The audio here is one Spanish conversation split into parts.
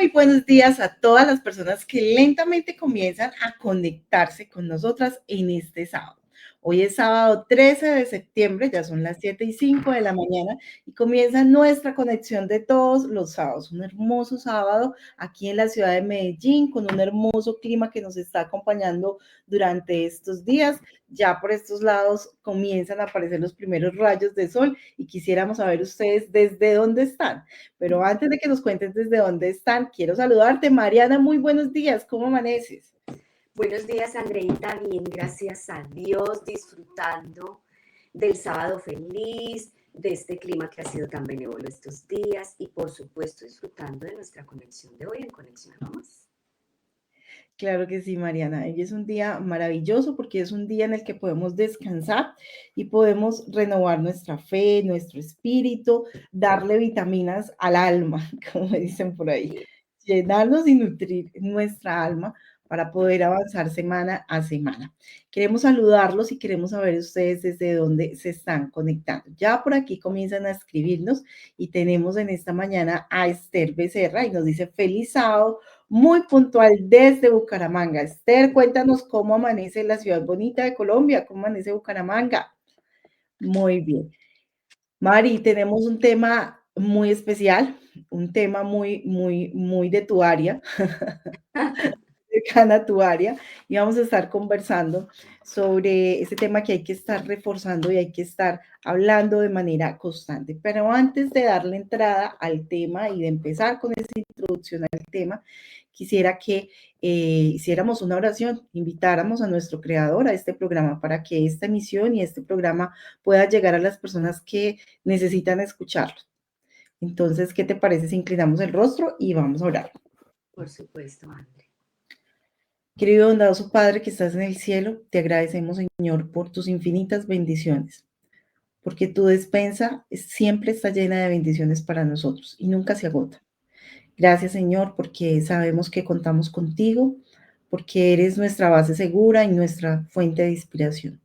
Muy buenos días a todas las personas que lentamente comienzan a conectarse con nosotras en este sábado. Hoy es sábado 13 de septiembre, ya son las 7:05 de la mañana y comienza nuestra conexión de todos los sábados. Un hermoso sábado aquí en la ciudad de Medellín con un hermoso clima que nos está acompañando durante estos días. Ya por estos lados comienzan a aparecer los primeros rayos de sol y quisiéramos saber ustedes desde dónde están. Pero antes de que nos cuentes desde dónde están, quiero saludarte. Mariana, muy buenos días. ¿Cómo amaneces? Buenos días, Andreita. Bien, gracias a Dios, disfrutando del sábado feliz, de este clima que ha sido tan benévolo estos días y, por supuesto, disfrutando de nuestra conexión de hoy en Conexión a Mamás. Claro que sí, Mariana. Hoy es un día maravilloso porque es un día en el que podemos descansar y podemos renovar nuestra fe, nuestro espíritu, darle vitaminas al alma, como dicen por ahí, llenarnos y nutrir nuestra alma para poder avanzar semana a semana. Queremos saludarlos y queremos saber ustedes desde dónde se están conectando. Ya por aquí comienzan a escribirnos y tenemos en esta mañana a Esther Becerra y nos dice feliz sábado, muy puntual desde Bucaramanga. Esther, cuéntanos cómo amanece la ciudad bonita de Colombia, cómo amanece Bucaramanga. Muy bien. Mari, tenemos un tema muy especial, un tema muy de tu área, cercana a tu área, y vamos a estar conversando sobre ese tema que hay que estar reforzando y hay que estar hablando de manera constante. Pero antes de darle entrada al tema y de empezar con esa introducción al tema, quisiera que hiciéramos una oración, invitáramos a nuestro creador a este programa para que esta emisión y este programa pueda llegar a las personas que necesitan escucharlo. Entonces, ¿qué te parece si inclinamos el rostro y vamos a orar? Por supuesto, André. Querido bondadoso Padre que estás en el cielo, te agradecemos, Señor, por tus infinitas bendiciones, porque tu despensa siempre está llena de bendiciones para nosotros y nunca se agota. Gracias, Señor, porque sabemos que contamos contigo, porque eres nuestra base segura y nuestra fuente de inspiración.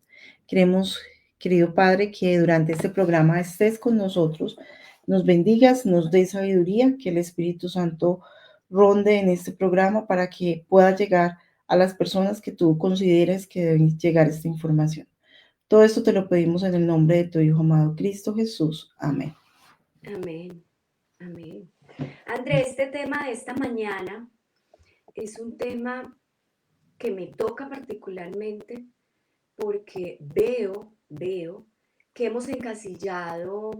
Queremos, querido Padre, que durante este programa estés con nosotros, nos bendigas, nos dé sabiduría, que el Espíritu Santo ronde en este programa para que pueda llegar a las personas que tú consideres que deben llegar esta información. Todo esto te lo pedimos en el nombre de tu Hijo amado Cristo Jesús. Amén. Amén. Amén. André, este tema de esta mañana es un tema que me toca particularmente porque veo que hemos encasillado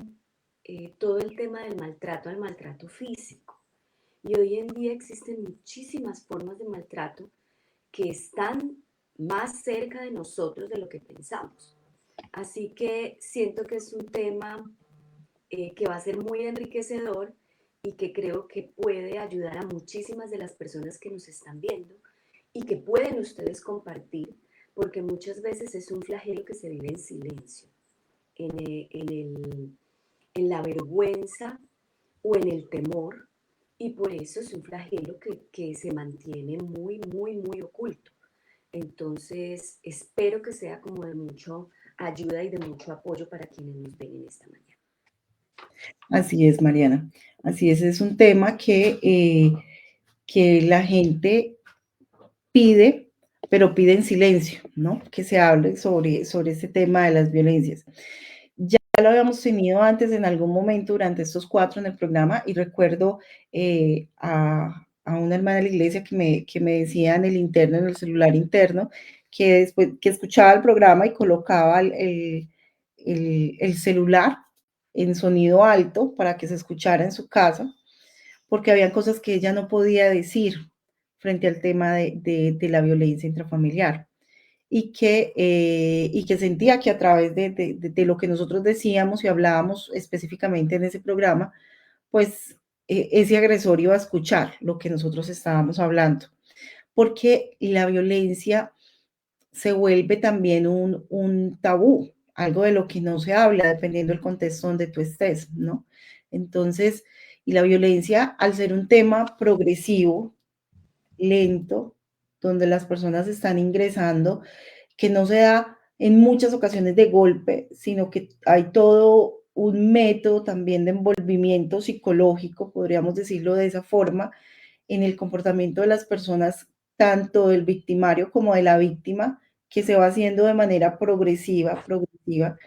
todo el tema del maltrato al maltrato físico. Y hoy en día existen muchísimas formas de maltrato que están más cerca de nosotros de lo que pensamos. Así que siento que es un tema que va a ser muy enriquecedor y que creo que puede ayudar a muchísimas de las personas que nos están viendo y que pueden ustedes compartir, porque muchas veces es un flagelo que se vive en silencio, en la vergüenza o en el temor, y por eso es un flagelo que se mantiene muy oculto. Entonces, espero que sea como de mucha ayuda y de mucho apoyo para quienes nos ven en esta mañana. Así es, Mariana. Así es un tema que la gente pide, pero pide en silencio, ¿no? Que se hable sobre este tema de las violencias. Ya lo habíamos tenido antes en algún momento durante estos 4 en el programa y recuerdo a una hermana de la iglesia que me decía en el interno, en el celular interno, que después que escuchaba el programa y colocaba el celular en sonido alto para que se escuchara en su casa, porque habían cosas que ella no podía decir frente al tema de la violencia intrafamiliar y que sentía que a través de lo que nosotros decíamos y hablábamos específicamente en ese programa, pues ese agresor iba a escuchar lo que nosotros estábamos hablando, porque la violencia se vuelve también un tabú, algo de lo que no se habla dependiendo del contexto donde tú estés, ¿no? Entonces, y la violencia, al ser un tema progresivo, lento, donde las personas están ingresando, que no se da en muchas ocasiones de golpe, sino que hay todo un método también de envolvimiento psicológico, podríamos decirlo de esa forma, en el comportamiento de las personas, tanto del victimario como de la víctima, que se va haciendo de manera progresiva, progresiva.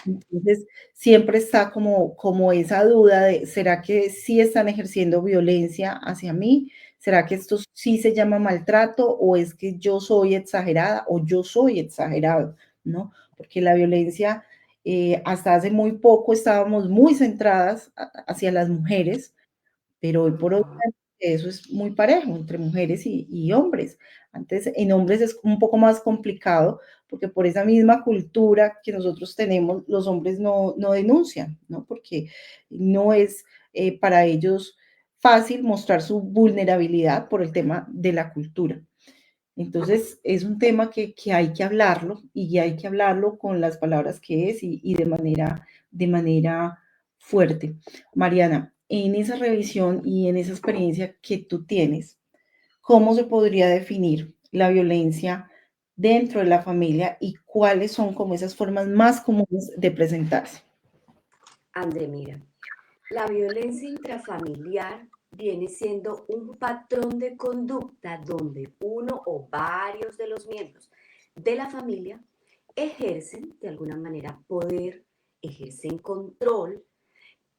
Entonces, siempre está como esa duda de, ¿será que sí están ejerciendo violencia hacia mí? ¿Será que esto sí se llama maltrato o es que yo soy exagerada o yo soy exagerado? ¿No? Porque la violencia, hasta hace muy poco estábamos muy centradas hacia las mujeres, pero hoy por hoy Ajá. eso es muy parejo entre mujeres y hombres. Antes en hombres es un poco más complicado porque por esa misma cultura que nosotros tenemos, los hombres no denuncian, ¿no? Porque no es para ellos fácil mostrar su vulnerabilidad por el tema de la cultura. Entonces, es un tema que hay que hablarlo y hay que hablarlo con las palabras que es y de manera fuerte. Mariana, en esa revisión y en esa experiencia que tú tienes, ¿cómo se podría definir la violencia dentro de la familia y cuáles son como esas formas más comunes de presentarse? André, mira, la violencia intrafamiliar viene siendo un patrón de conducta donde uno o varios de los miembros de la familia ejercen de alguna manera poder, ejercen control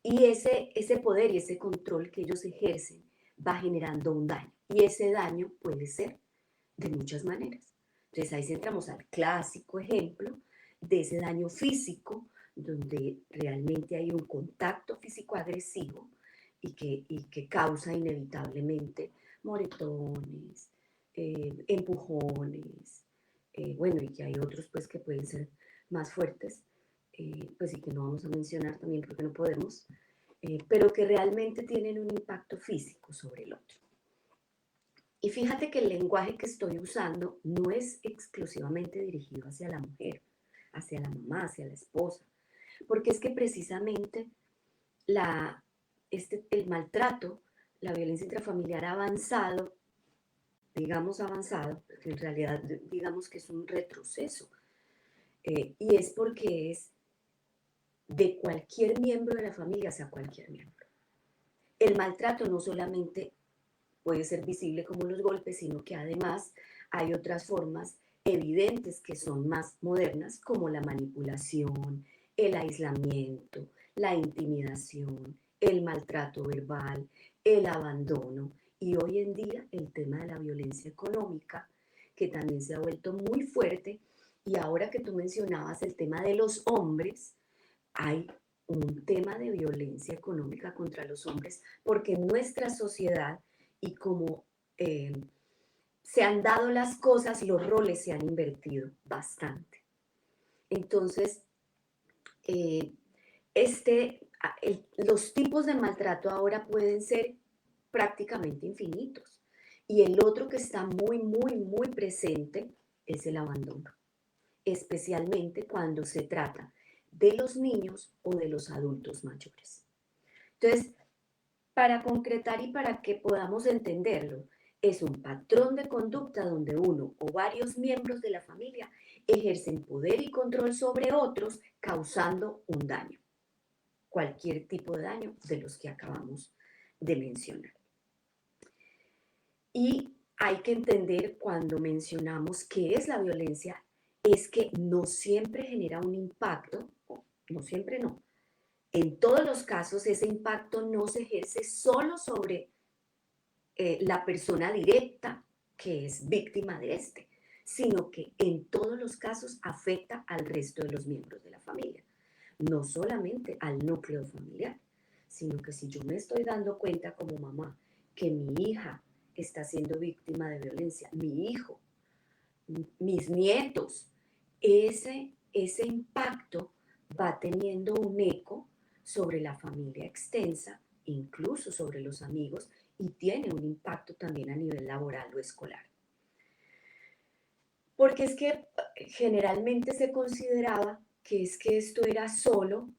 y ese poder y ese control que ellos ejercen va generando un daño. Y ese daño puede ser de muchas maneras. Entonces ahí entramos al clásico ejemplo de ese daño físico, donde realmente hay un contacto físico agresivo y que causa inevitablemente moretones, empujones, bueno, y que hay otros pues que pueden ser más fuertes, pues y que no vamos a mencionar también porque no podemos, pero que realmente tienen un impacto físico sobre el otro. Y fíjate que el lenguaje que estoy usando no es exclusivamente dirigido hacia la mujer, hacia la mamá, hacia la esposa, porque es que precisamente la, el maltrato, la violencia intrafamiliar ha avanzado, digamos avanzado, porque en realidad digamos que es un retroceso, y es porque es de cualquier miembro de la familia hacia cualquier miembro. El maltrato no solamente puede ser visible como los golpes, sino que además hay otras formas evidentes que son más modernas, como la manipulación, el aislamiento, la intimidación, el maltrato verbal, el abandono y hoy en día el tema de la violencia económica, que también se ha vuelto muy fuerte. Y ahora que tú mencionabas el tema de los hombres, hay un tema de violencia económica contra los hombres, porque en nuestra sociedad y como eh, se han dado las cosas, los roles se han invertido bastante. Entonces, eh, los tipos de maltrato ahora pueden ser prácticamente infinitos. Y el otro que está muy, muy, muy presente es el abandono, especialmente cuando se trata de los niños o de los adultos mayores. Entonces, para concretar y para que podamos entenderlo, es un patrón de conducta donde uno o varios miembros de la familia ejercen poder y control sobre otros, causando un daño, cualquier tipo de daño de los que acabamos de mencionar. Y hay que entender cuando mencionamos qué es la violencia, es que no siempre genera un impacto, no siempre no. En todos los casos ese impacto no se ejerce solo sobre la persona directa que es víctima de este, sino que en todos los casos afecta al resto de los miembros de la familia, no solamente al núcleo familiar, sino que si yo me estoy dando cuenta como mamá que mi hija está siendo víctima de violencia, mi hijo, mis nietos, ese impacto va teniendo un eco sobre la familia extensa, incluso sobre los amigos, y tiene un impacto también a nivel laboral o escolar. Porque es que generalmente se consideraba que es que esto era solo,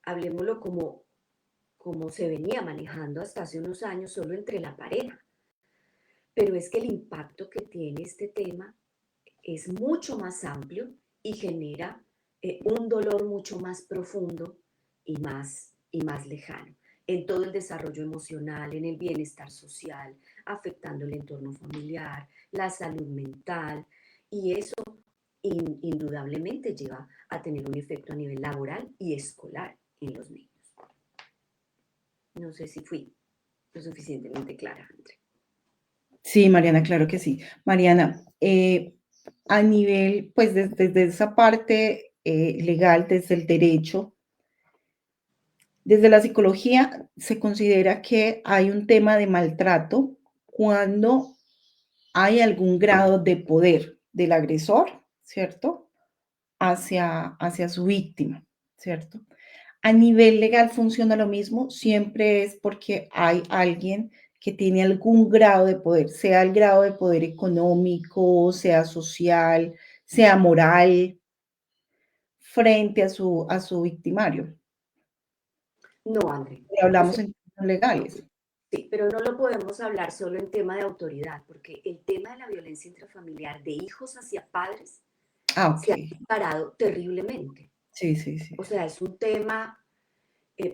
hablemoslo como se venía manejando hasta hace unos años, solo entre la pareja. Pero es que el impacto que tiene este tema es mucho más amplio y genera un dolor mucho más profundo y más lejano. en todo el desarrollo emocional, en el bienestar social, afectando el entorno familiar, la salud mental, y eso indudablemente lleva a tener un efecto a nivel laboral y escolar en los niños. No sé si fui lo suficientemente clara, André. Sí, Mariana, claro que sí. Mariana, a nivel, pues desde esa parte legal, desde el derecho, desde la psicología, se considera que hay un tema de maltrato cuando hay algún grado de poder del agresor, ¿cierto? Hacia su víctima, ¿cierto? A nivel legal funciona lo mismo, siempre es porque hay alguien que tiene algún grado de poder, sea el grado de poder económico, sea social, sea moral, frente a su victimario. No, André. Y O hablamos sea, en términos legales. sí, pero no lo podemos hablar solo en tema de autoridad, porque el tema de la violencia intrafamiliar de hijos hacia padres Ah, ok. se ha disparado terriblemente. Sí, sí, sí. O sea, es un tema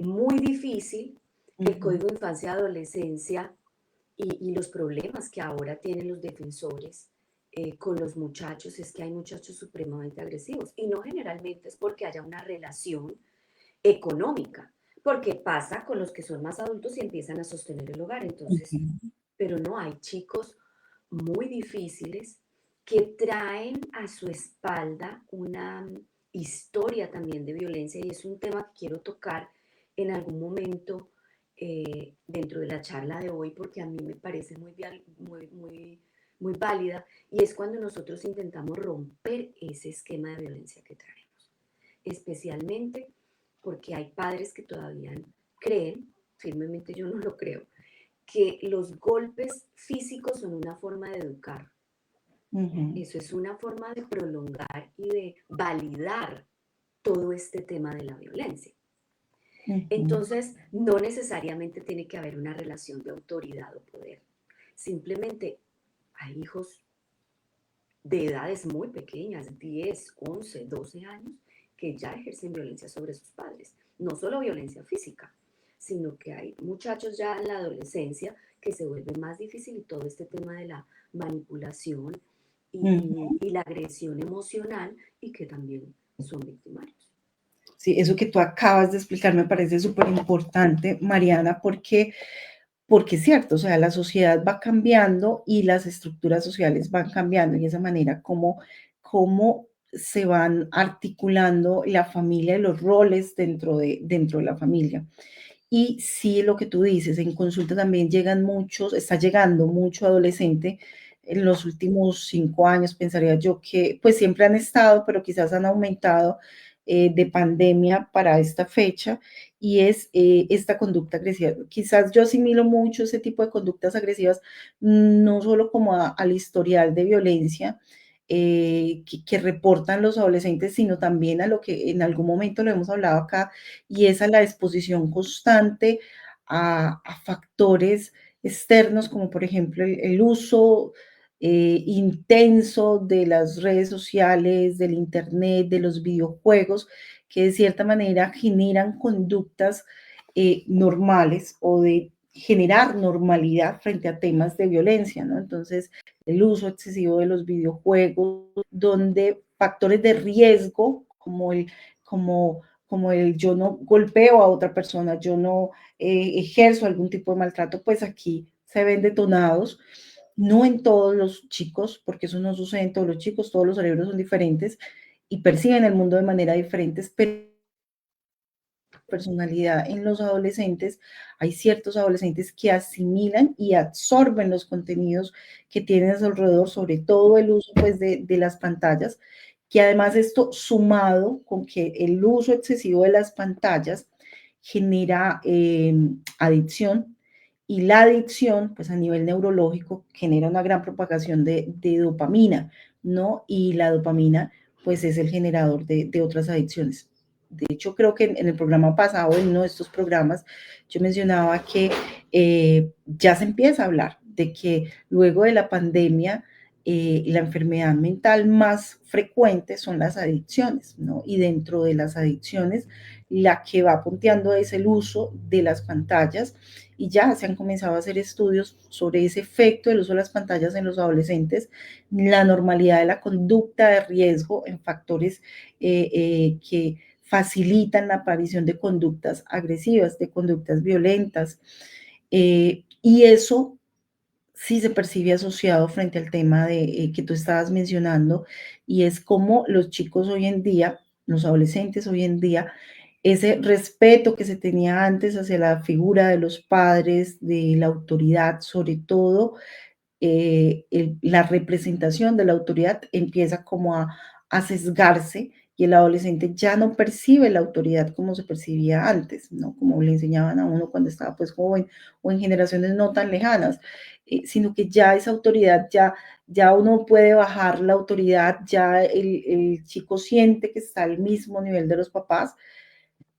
muy difícil. El Ujú, Código de Infancia y Adolescencia y los problemas que ahora tienen los defensores con los muchachos es que hay muchachos supremamente agresivos y no generalmente es porque haya una relación económica, porque pasa con los que son más adultos y empiezan a sostener el hogar. Entonces, ujú, pero no, hay chicos muy difíciles que traen a su espalda una historia también de violencia y es un tema que quiero tocar en algún momento dentro de la charla de hoy porque a mí me parece muy válida y es cuando nosotros intentamos romper ese esquema de violencia que traemos, especialmente porque hay padres que todavía creen, firmemente yo no lo creo, que los golpes físicos son una forma de educar. ujú, Eso es una forma de prolongar y de validar todo este tema de la violencia. ujú, Entonces, no necesariamente tiene que haber una relación de autoridad o poder. Simplemente hay hijos de edades muy pequeñas, 10, 11, 12 años, que ya ejercen violencia sobre sus padres. No solo violencia física, sino que hay muchachos ya en la adolescencia que se vuelve más difícil y todo este tema de la manipulación ujú. y la agresión emocional y que también son victimarios. Sí, eso que tú acabas de explicar me parece súper importante, Mariana, porque es cierto, o sea, la sociedad va cambiando y las estructuras sociales van cambiando y esa manera como se van articulando la familia y los roles dentro de la familia. Y sí, lo que tú dices, en consulta también llegan muchos, está llegando mucho adolescente en los últimos 5 años, pensaría yo que pues siempre han estado, pero quizás han aumentado de pandemia para esta fecha y es esta conducta agresiva. Quizás yo asimilo mucho ese tipo de conductas agresivas, no solo como al historial de violencia, que reportan los adolescentes, sino también a lo que en algún momento lo hemos hablado acá, y es a la exposición constante a factores externos, como por ejemplo el uso intenso de las redes sociales, del Internet, de los videojuegos, que de cierta manera generan conductas normales o de generar normalidad frente a temas de violencia, ¿no? Entonces, el uso excesivo de los videojuegos, donde factores de riesgo como el yo no golpeo a otra persona, yo no ejerzo algún tipo de maltrato, pues aquí se ven detonados. No en todos los chicos, porque eso no sucede en todos los chicos, todos los cerebros son diferentes y perciben el mundo de manera diferente, pero personalidad en los adolescentes, hay ciertos adolescentes que asimilan y absorben los contenidos que tienen a su alrededor, sobre todo el uso pues, de las pantallas, que además esto sumado con que el uso excesivo de las pantallas genera adicción y la adicción pues a nivel neurológico genera una gran propagación de dopamina, ¿no? Y la dopamina pues es el generador de otras adicciones. De hecho, creo que en el programa pasado, en uno de estos programas, yo mencionaba que ya se empieza a hablar de que luego de la pandemia la enfermedad mental más frecuente son las adicciones, ¿no? Y dentro de las adicciones, la que va punteando es el uso de las pantallas y ya se han comenzado a hacer estudios sobre ese efecto del uso de las pantallas en los adolescentes, la normalidad de la conducta de riesgo en factores que facilitan la aparición de conductas agresivas, de conductas violentas, y eso sí se percibe asociado frente al tema de que tú estabas mencionando, y es como los chicos hoy en día, los adolescentes hoy en día, ese respeto que se tenía antes hacia la figura de los padres, de la autoridad, sobre todo la representación de la autoridad empieza como a sesgarse y el adolescente ya no percibe la autoridad como se percibía antes, ¿no? Como le enseñaban a uno cuando estaba pues joven o en generaciones no tan lejanas, sino que ya esa autoridad, ya uno puede bajar la autoridad, ya el chico siente que está al mismo nivel de los papás,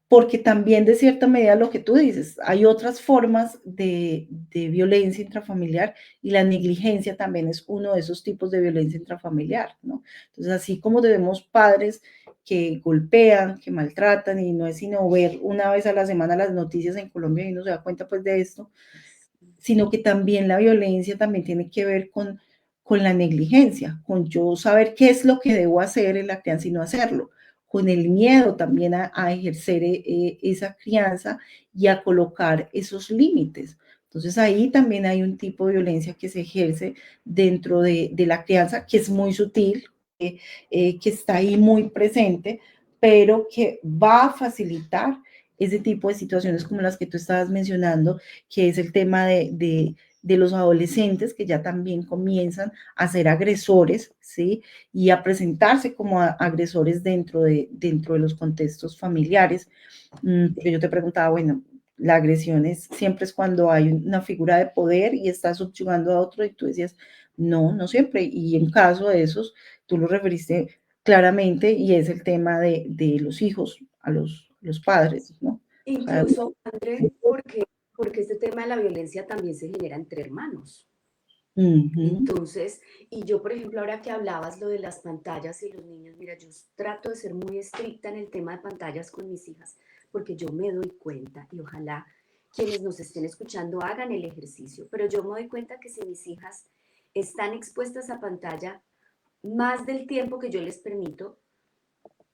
porque también de cierta medida lo que tú dices, hay otras formas de violencia intrafamiliar y la negligencia también es uno de esos tipos de violencia intrafamiliar, ¿no? Entonces, así como tenemos padres que golpean, que maltratan y no es sino ver una vez a la semana las noticias en Colombia y uno se da cuenta pues de esto, sino que también la violencia también tiene que ver con la negligencia, con yo saber qué es lo que debo hacer en la crianza y no hacerlo, con el miedo también a ejercer esa crianza y a colocar esos límites. Entonces ahí también hay un tipo de violencia que se ejerce dentro de la crianza, que es muy sutil, que está ahí muy presente, pero que va a facilitar ese tipo de situaciones como las que tú estabas mencionando, que es el tema de los adolescentes que ya también comienzan a ser agresores, ¿sí? Y a presentarse como agresores dentro de los contextos familiares. Porque yo te preguntaba, bueno, la agresión siempre es cuando hay una figura de poder y está subyugando a otro y tú decías, no, no siempre. Y en caso de esos, tú lo referiste claramente y es el tema de los hijos a los padres, ¿no? O sea, Incluso, André, porque este tema de la violencia también se genera entre hermanos. ujú, Entonces, y yo, por ejemplo, ahora que hablabas lo de las pantallas y los niños, mira, yo trato de ser muy estricta en el tema de pantallas con mis hijas, porque yo me doy cuenta, y ojalá quienes nos estén escuchando hagan el ejercicio, pero yo me doy cuenta que si mis hijas están expuestas a pantalla más del tiempo que yo les permito,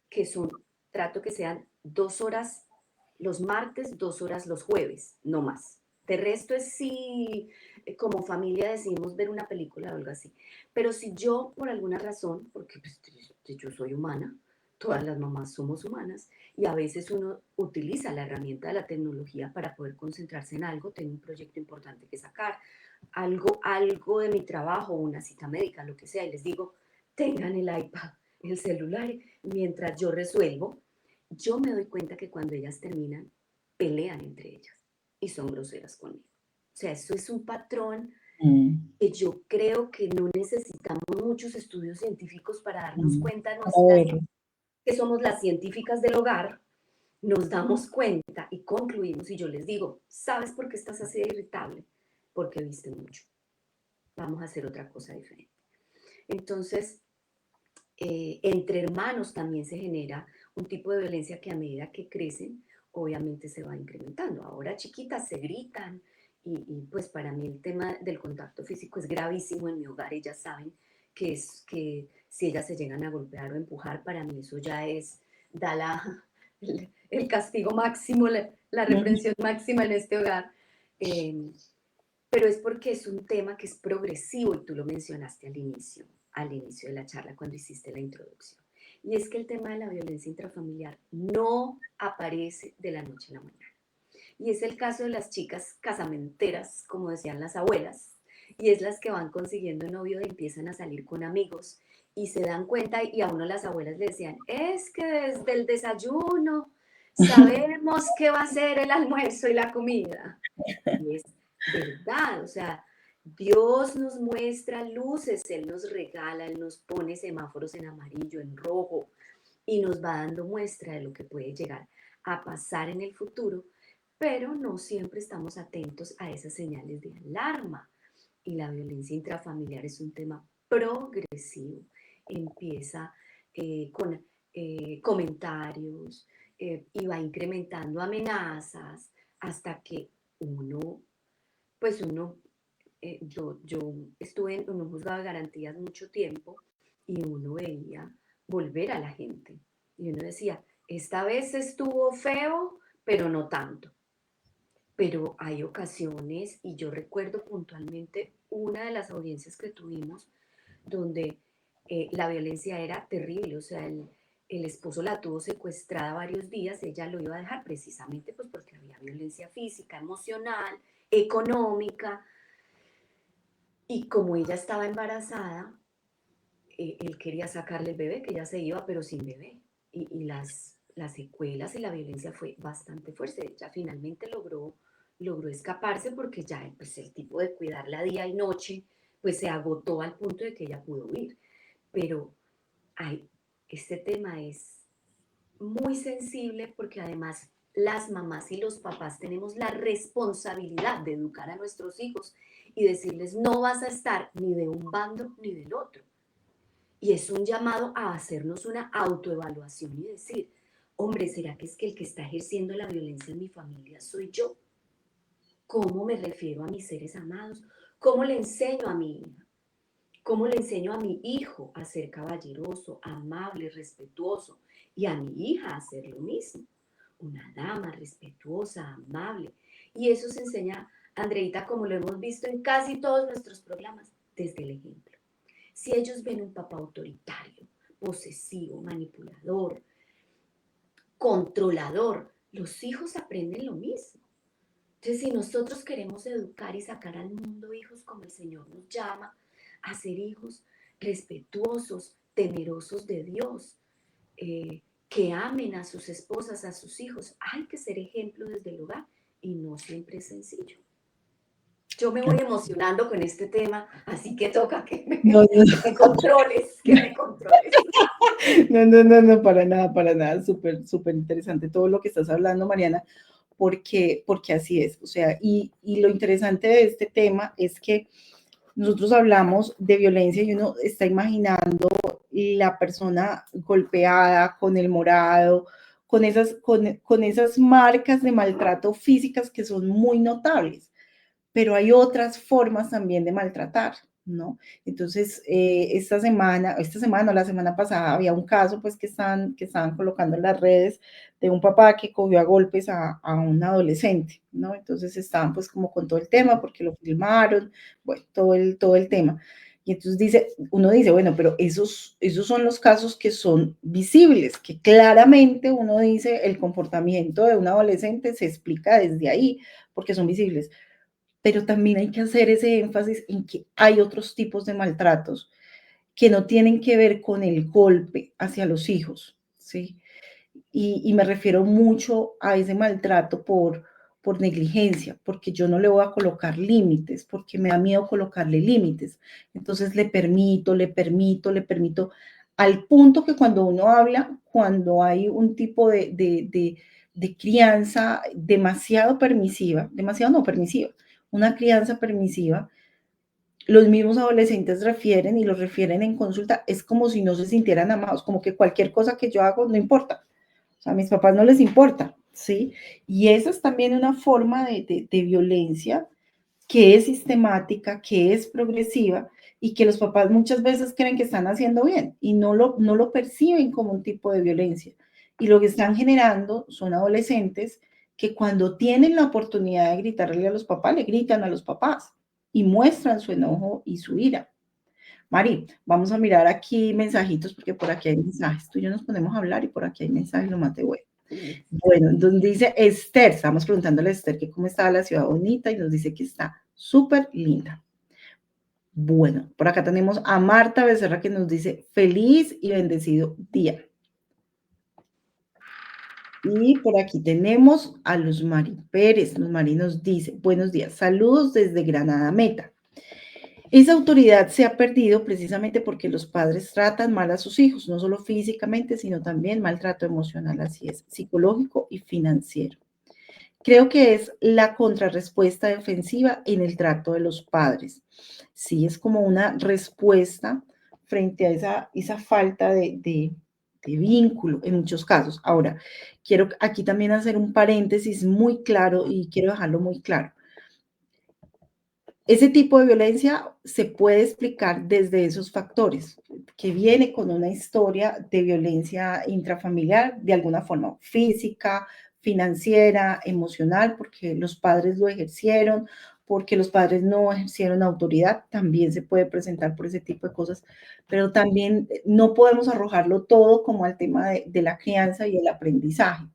que son, trato que sean 2 horas los martes, 2 horas los jueves, no más. De resto es si como familia decidimos ver una película o algo así. Pero si yo, por alguna razón, porque pues, yo soy humana, todas las mamás somos humanas, y a veces uno utiliza la herramienta de la tecnología para poder concentrarse en algo, tengo un proyecto importante que sacar, algo de mi trabajo, una cita médica, lo que sea, y les digo, tengan el iPad, el celular, mientras yo resuelvo, yo me doy cuenta que cuando ellas terminan, pelean entre ellas y son groseras conmigo. O sea, eso es un patrón mm, que yo creo que no necesitamos muchos estudios científicos para darnos mm. cuenta, A las ver, que somos las científicas del hogar, nos damos cuenta y concluimos y yo les digo, ¿sabes por qué estás así de irritable? Porque viste mucho. Vamos a hacer otra cosa diferente. Entonces, entre hermanos también se genera un tipo de violencia que a medida que crecen, obviamente se va incrementando. Ahora chiquitas se gritan y pues para mí el tema del contacto físico es gravísimo en mi hogar. Ellas saben que si ellas se llegan a golpear o empujar, para mí eso ya es, da el castigo máximo, la mm, reprensión máxima en este hogar. Eh, pero es porque es un tema que es progresivo y tú lo mencionaste al inicio de la charla cuando hiciste la introducción. Y es que el tema de la violencia intrafamiliar no aparece de la noche a la mañana. Y es el caso de las chicas casamenteras, como decían las abuelas, y es las que van consiguiendo novio y empiezan a salir con amigos y se dan cuenta y a uno las abuelas le decían, es que desde el desayuno sabemos qué va a ser el almuerzo y la comida. Y es verdad, o sea, Dios nos muestra luces, Él nos regala, Él nos pone semáforos en amarillo, en rojo, y nos va dando muestra de lo que puede llegar a pasar en el futuro, pero no siempre estamos atentos a esas señales de alarma. Y la violencia intrafamiliar es un tema progresivo. Empieza con comentarios y va incrementando amenazas hasta que uno, pues uno, yo estuve en un juzgado de garantías mucho tiempo y uno veía volver a la gente. Y uno decía, esta vez estuvo feo, pero no tanto. Pero hay ocasiones, y yo recuerdo puntualmente una de las audiencias que tuvimos, donde la violencia era terrible, o sea, el esposo la tuvo secuestrada varios días, ella lo iba a dejar precisamente pues porque había violencia física, emocional, económica, y como ella estaba embarazada, él quería sacarle el bebé, que ella se iba, pero sin bebé. Y las secuelas y la violencia fue bastante fuerte. Ella finalmente logró escaparse porque ya pues, el tipo de cuidarla día y noche pues se agotó al punto de que ella pudo huir. Pero ay, este tema es muy sensible porque además las mamás y los papás tenemos la responsabilidad de educar a nuestros hijos y decirles no vas a estar ni de un bando ni del otro. Y es un llamado a hacernos una autoevaluación y decir, hombre, ¿será que es que el que está ejerciendo la violencia en mi familia soy yo? ¿Cómo me refiero a mis seres amados? ¿Cómo le enseño a mi hija? ¿Cómo le enseño a mi hijo a ser caballeroso, amable, respetuoso? Y a mi hija a hacer lo mismo. Una dama respetuosa, amable. Y eso se enseña, Andreita, como lo hemos visto en casi todos nuestros programas, desde el ejemplo. Si ellos ven un papá autoritario, posesivo, manipulador, controlador, los hijos aprenden lo mismo. Entonces, si nosotros queremos educar y sacar al mundo hijos como el Señor nos llama, a ser hijos respetuosos, temerosos de Dios, que amen a sus esposas, a sus hijos, hay que ser ejemplo desde el hogar y no siempre es sencillo. Yo me voy emocionando con este tema, así que toca que me, No, no, que me controles, que me controles. no, para nada, súper, súper interesante todo lo que estás hablando, Mariana, porque así es, o sea, y lo interesante de este tema es que nosotros hablamos de violencia y uno está imaginando la persona golpeada, con el morado, con esas marcas de maltrato físicas que son muy notables, pero hay otras formas también de maltratar, ¿no? Entonces, esta semana o la semana pasada había un caso pues que estaban colocando en las redes de un papá que cogió a golpes a un adolescente, ¿no? Entonces estaban pues como con todo el tema porque lo filmaron, bueno, todo el tema. Y entonces uno dice, bueno, pero esos son los casos que son visibles, que claramente uno dice el comportamiento de un adolescente se explica desde ahí, porque son visibles, pero también hay que hacer ese énfasis en que hay otros tipos de maltratos que no tienen que ver con el golpe hacia los hijos, ¿sí? Y me refiero mucho a ese maltrato por negligencia, porque yo no le voy a colocar límites, porque me da miedo colocarle límites. Entonces le permito, al punto que cuando uno habla, cuando hay un tipo de crianza demasiado permisiva, demasiado no permisiva, una crianza permisiva, los mismos adolescentes refieren y los refieren en consulta, es como si no se sintieran amados, como que cualquier cosa que yo hago no importa. O sea, a mis papás no les importa, ¿sí? Y esa es también una forma de violencia que es sistemática, que es progresiva y que los papás muchas veces creen que están haciendo bien y no lo perciben como un tipo de violencia. Y lo que están generando son adolescentes que cuando tienen la oportunidad de gritarle a los papás, le gritan a los papás y muestran su enojo y su ira. Mari, vamos a mirar aquí mensajitos porque por aquí hay mensajes. Tú y yo nos ponemos a hablar y por aquí hay mensajes, lo más de bueno. Bueno, donde dice Esther, estamos preguntándole a Esther que cómo estaba la ciudad bonita y nos dice que está súper linda. Bueno, por acá tenemos a Marta Becerra que nos dice feliz y bendecido día. Y por aquí tenemos a Luz Mari Pérez. Luz Mari nos dice, buenos días, saludos desde Granada Meta. Esa autoridad se ha perdido precisamente porque los padres tratan mal a sus hijos, no solo físicamente, sino también maltrato emocional, así es, psicológico y financiero. Creo que es la contrarrespuesta defensiva en el trato de los padres. Sí, es como una respuesta frente a esa falta de vínculo en muchos casos. Ahora, quiero aquí también hacer un paréntesis muy claro y quiero dejarlo muy claro. Ese tipo de violencia se puede explicar desde esos factores, que viene con una historia de violencia intrafamiliar, de alguna forma física, financiera, emocional, porque los padres lo ejercieron, porque los padres no ejercieron autoridad, también se puede presentar por ese tipo de cosas, pero también no podemos arrojarlo todo como al tema de la crianza y el aprendizaje.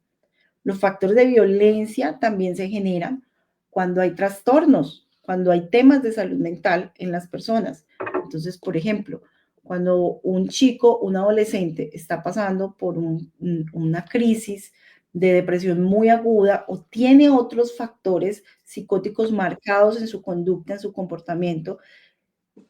Los factores de violencia también se generan cuando hay trastornos, cuando hay temas de salud mental en las personas. Entonces, por ejemplo, cuando un chico, un adolescente está pasando por una crisis de depresión muy aguda o tiene otros factores psicóticos marcados en su conducta, en su comportamiento,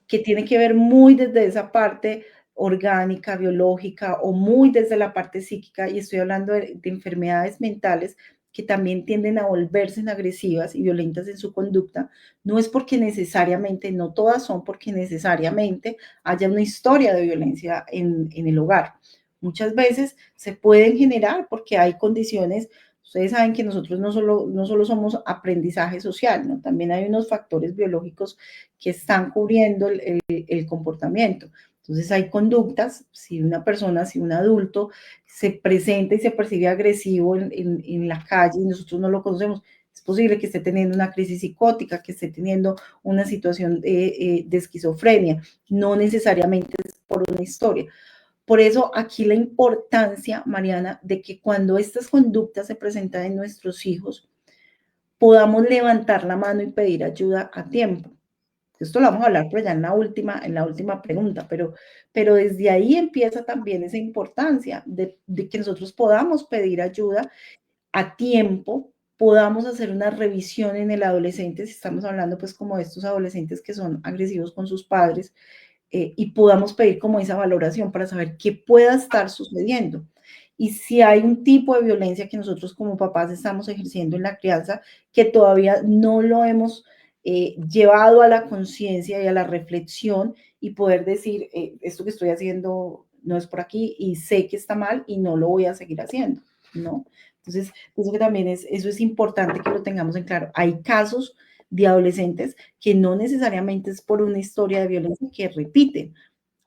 que tiene que ver muy desde esa parte orgánica, biológica o muy desde la parte psíquica, y estoy hablando de enfermedades mentales que también tienden a volverse agresivas y violentas en su conducta, no es porque necesariamente, no todas son porque necesariamente haya una historia de violencia en el hogar. Muchas veces se pueden generar porque hay condiciones. Ustedes saben que nosotros no solo somos aprendizaje social, ¿no? También hay unos factores biológicos que están cubriendo el comportamiento. Entonces hay conductas, si una persona, si un adulto se presenta y se percibe agresivo en la calle y nosotros no lo conocemos, es posible que esté teniendo una crisis psicótica, que esté teniendo una situación de esquizofrenia, no necesariamente es por una historia. Por eso aquí la importancia, Mariana, de que cuando estas conductas se presentan en nuestros hijos, podamos levantar la mano y pedir ayuda a tiempo. Esto lo vamos a hablar pero ya en la última pregunta, pero desde ahí empieza también esa importancia de que nosotros podamos pedir ayuda a tiempo, podamos hacer una revisión en el adolescente, si estamos hablando pues como de estos adolescentes que son agresivos con sus padres, y podamos pedir como esa valoración para saber qué pueda estar sucediendo. Y si hay un tipo de violencia que nosotros como papás estamos ejerciendo en la crianza, que todavía no lo hemos llevado a la conciencia y a la reflexión y poder decir, esto que estoy haciendo no es por aquí y sé que está mal y no lo voy a seguir haciendo, ¿no? Entonces, pienso que también eso es importante que lo tengamos en claro. Hay casos de adolescentes que no necesariamente es por una historia de violencia que repiten.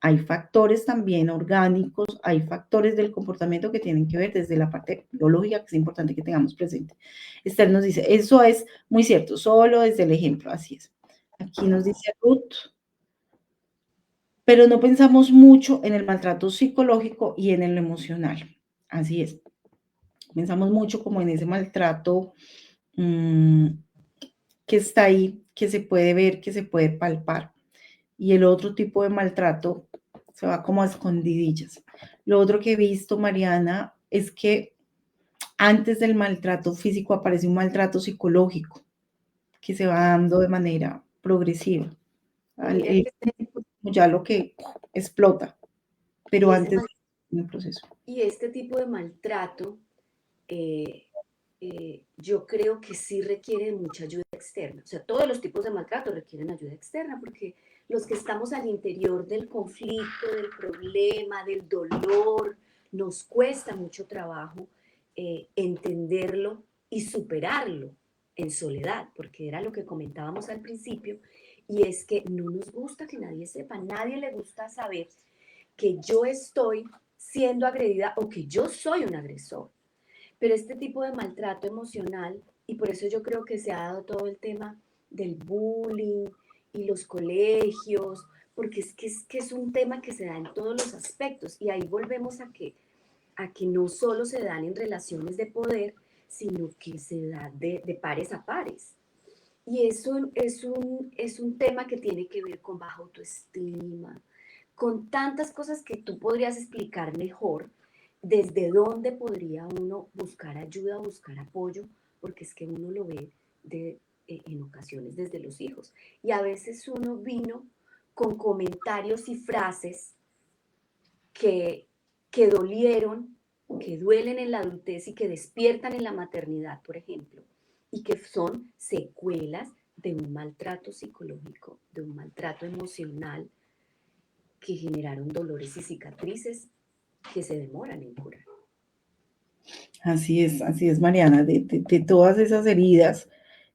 Hay factores también orgánicos, hay factores del comportamiento que tienen que ver desde la parte biológica, que es importante que tengamos presente. Esther nos dice, eso es muy cierto, solo desde el ejemplo, así es. Aquí nos dice Ruth, pero no pensamos mucho en el maltrato psicológico y en el emocional. Así es. Pensamos mucho como en ese maltrato mmm, que está ahí, que se puede ver, que se puede palpar. Y el otro tipo de maltrato se va como a escondidillas. Lo otro que he visto, Mariana, es que antes del maltrato físico aparece un maltrato psicológico que se va dando de manera progresiva. Mira El que físico es como ya lo que explota, pero y ese antes mal- en el proceso. y este tipo de maltrato, eh, yo creo que sí requiere mucha ayuda externa. O sea, todos los tipos de maltrato requieren ayuda externa porque los que estamos al interior del conflicto, del problema, del dolor, nos cuesta mucho trabajo entenderlo y superarlo en soledad, porque era lo que comentábamos al principio, y es que no nos gusta que nadie sepa, a nadie le gusta saber que yo estoy siendo agredida o que yo soy un agresor. Pero este tipo de maltrato emocional, y por eso yo creo que se ha dado todo el tema del bullying y los colegios, porque es un tema que se da en todos los aspectos. Y ahí volvemos a que no solo se dan en relaciones de poder, sino que se da de pares a pares. Y eso es un tema que tiene que ver con baja autoestima, con tantas cosas que tú podrías explicar mejor, desde dónde podría uno buscar ayuda, buscar apoyo, porque es que uno lo ve en ocasiones desde los hijos. Y a veces uno vino con comentarios y frases que, que dolieron, que duelen en la adultez y que despiertan en la maternidad, por ejemplo. y que son secuelas de un maltrato psicológico, de un maltrato emocional que generaron dolores y cicatrices que se demoran en curar. Así es, Mariana, de todas esas heridas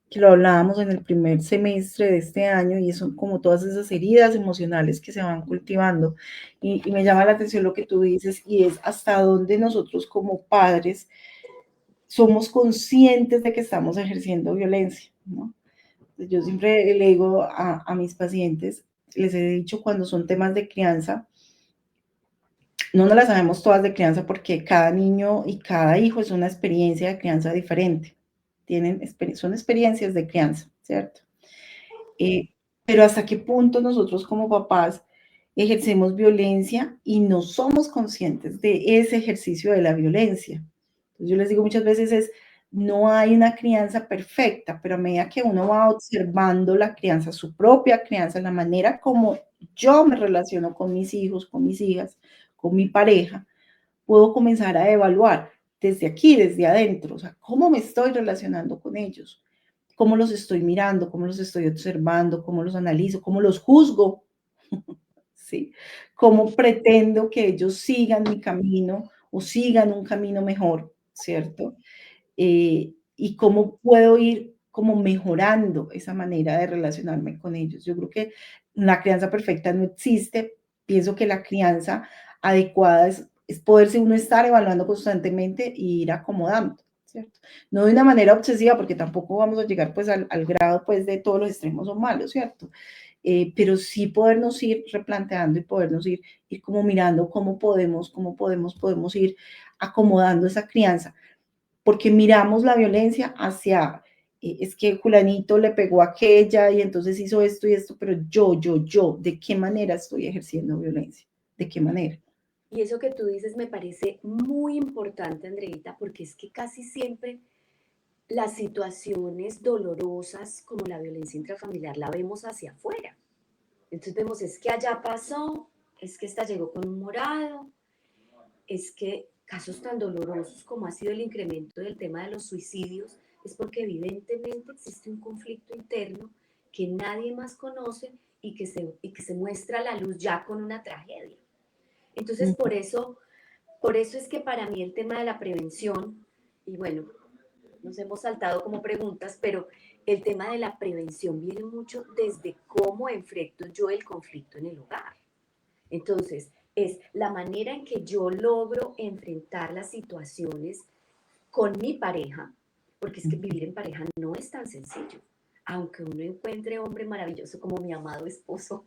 que lo hablábamos en el primer semestre de este año, y son como todas esas heridas emocionales que se van cultivando. Y me llama la atención lo que tú dices, y es hasta dónde nosotros como padres somos conscientes de que estamos ejerciendo violencia, ¿no? Yo siempre le digo a mis pacientes, les he dicho cuando son temas de crianza, no nos las sabemos todas de crianza porque cada niño y cada hijo es una experiencia de crianza diferente. Son experiencias de crianza, ¿cierto? Eh, pero hasta qué punto nosotros como papás ejercemos violencia y no somos conscientes de ese ejercicio de la violencia. Entonces yo les digo muchas veces no hay una crianza perfecta, pero a medida que uno va observando la crianza, su propia crianza, la manera como yo me relaciono con mis hijos, con mis hijas, con mi pareja, puedo comenzar a evaluar desde aquí, desde adentro, o sea, cómo me estoy relacionando con ellos, cómo los estoy mirando, cómo los estoy observando, cómo los analizo, cómo los juzgo, ¿sí? Cómo pretendo que ellos sigan mi camino o sigan un camino mejor, ¿cierto? Y cómo puedo ir como mejorando esa manera de relacionarme con ellos. Yo creo que la crianza perfecta no existe. Pienso que la crianza adecuada es poderse uno estar evaluando constantemente y ir acomodando, ¿cierto? No de una manera obsesiva, porque tampoco vamos a llegar pues al grado pues de todos los extremos son malos, ¿cierto? Pero sí podernos ir replanteando y podernos ir como mirando podemos ir acomodando esa crianza, porque miramos la violencia hacia, es que Julanito le pegó a aquella y entonces hizo esto y esto, pero yo, ¿de qué manera estoy ejerciendo violencia? ¿De qué manera? Y eso que tú dices me parece muy importante, Andreita, porque es que casi siempre las situaciones dolorosas como la violencia intrafamiliar la vemos hacia afuera. Entonces vemos, es que allá pasó, es que esta llegó con un morado, es que casos tan dolorosos como ha sido el incremento del tema de los suicidios, es porque evidentemente existe un conflicto interno que nadie más conoce y que se muestra a la luz ya con una tragedia. Entonces, por eso es que para mí el tema de la prevención, y bueno, nos hemos saltado como preguntas, pero el tema de la prevención viene mucho desde cómo enfrento yo el conflicto en el hogar. Entonces, es la manera en que yo logro enfrentar las situaciones con mi pareja, porque es que vivir en pareja no es tan sencillo. Aunque uno encuentre hombre maravilloso como mi amado esposo,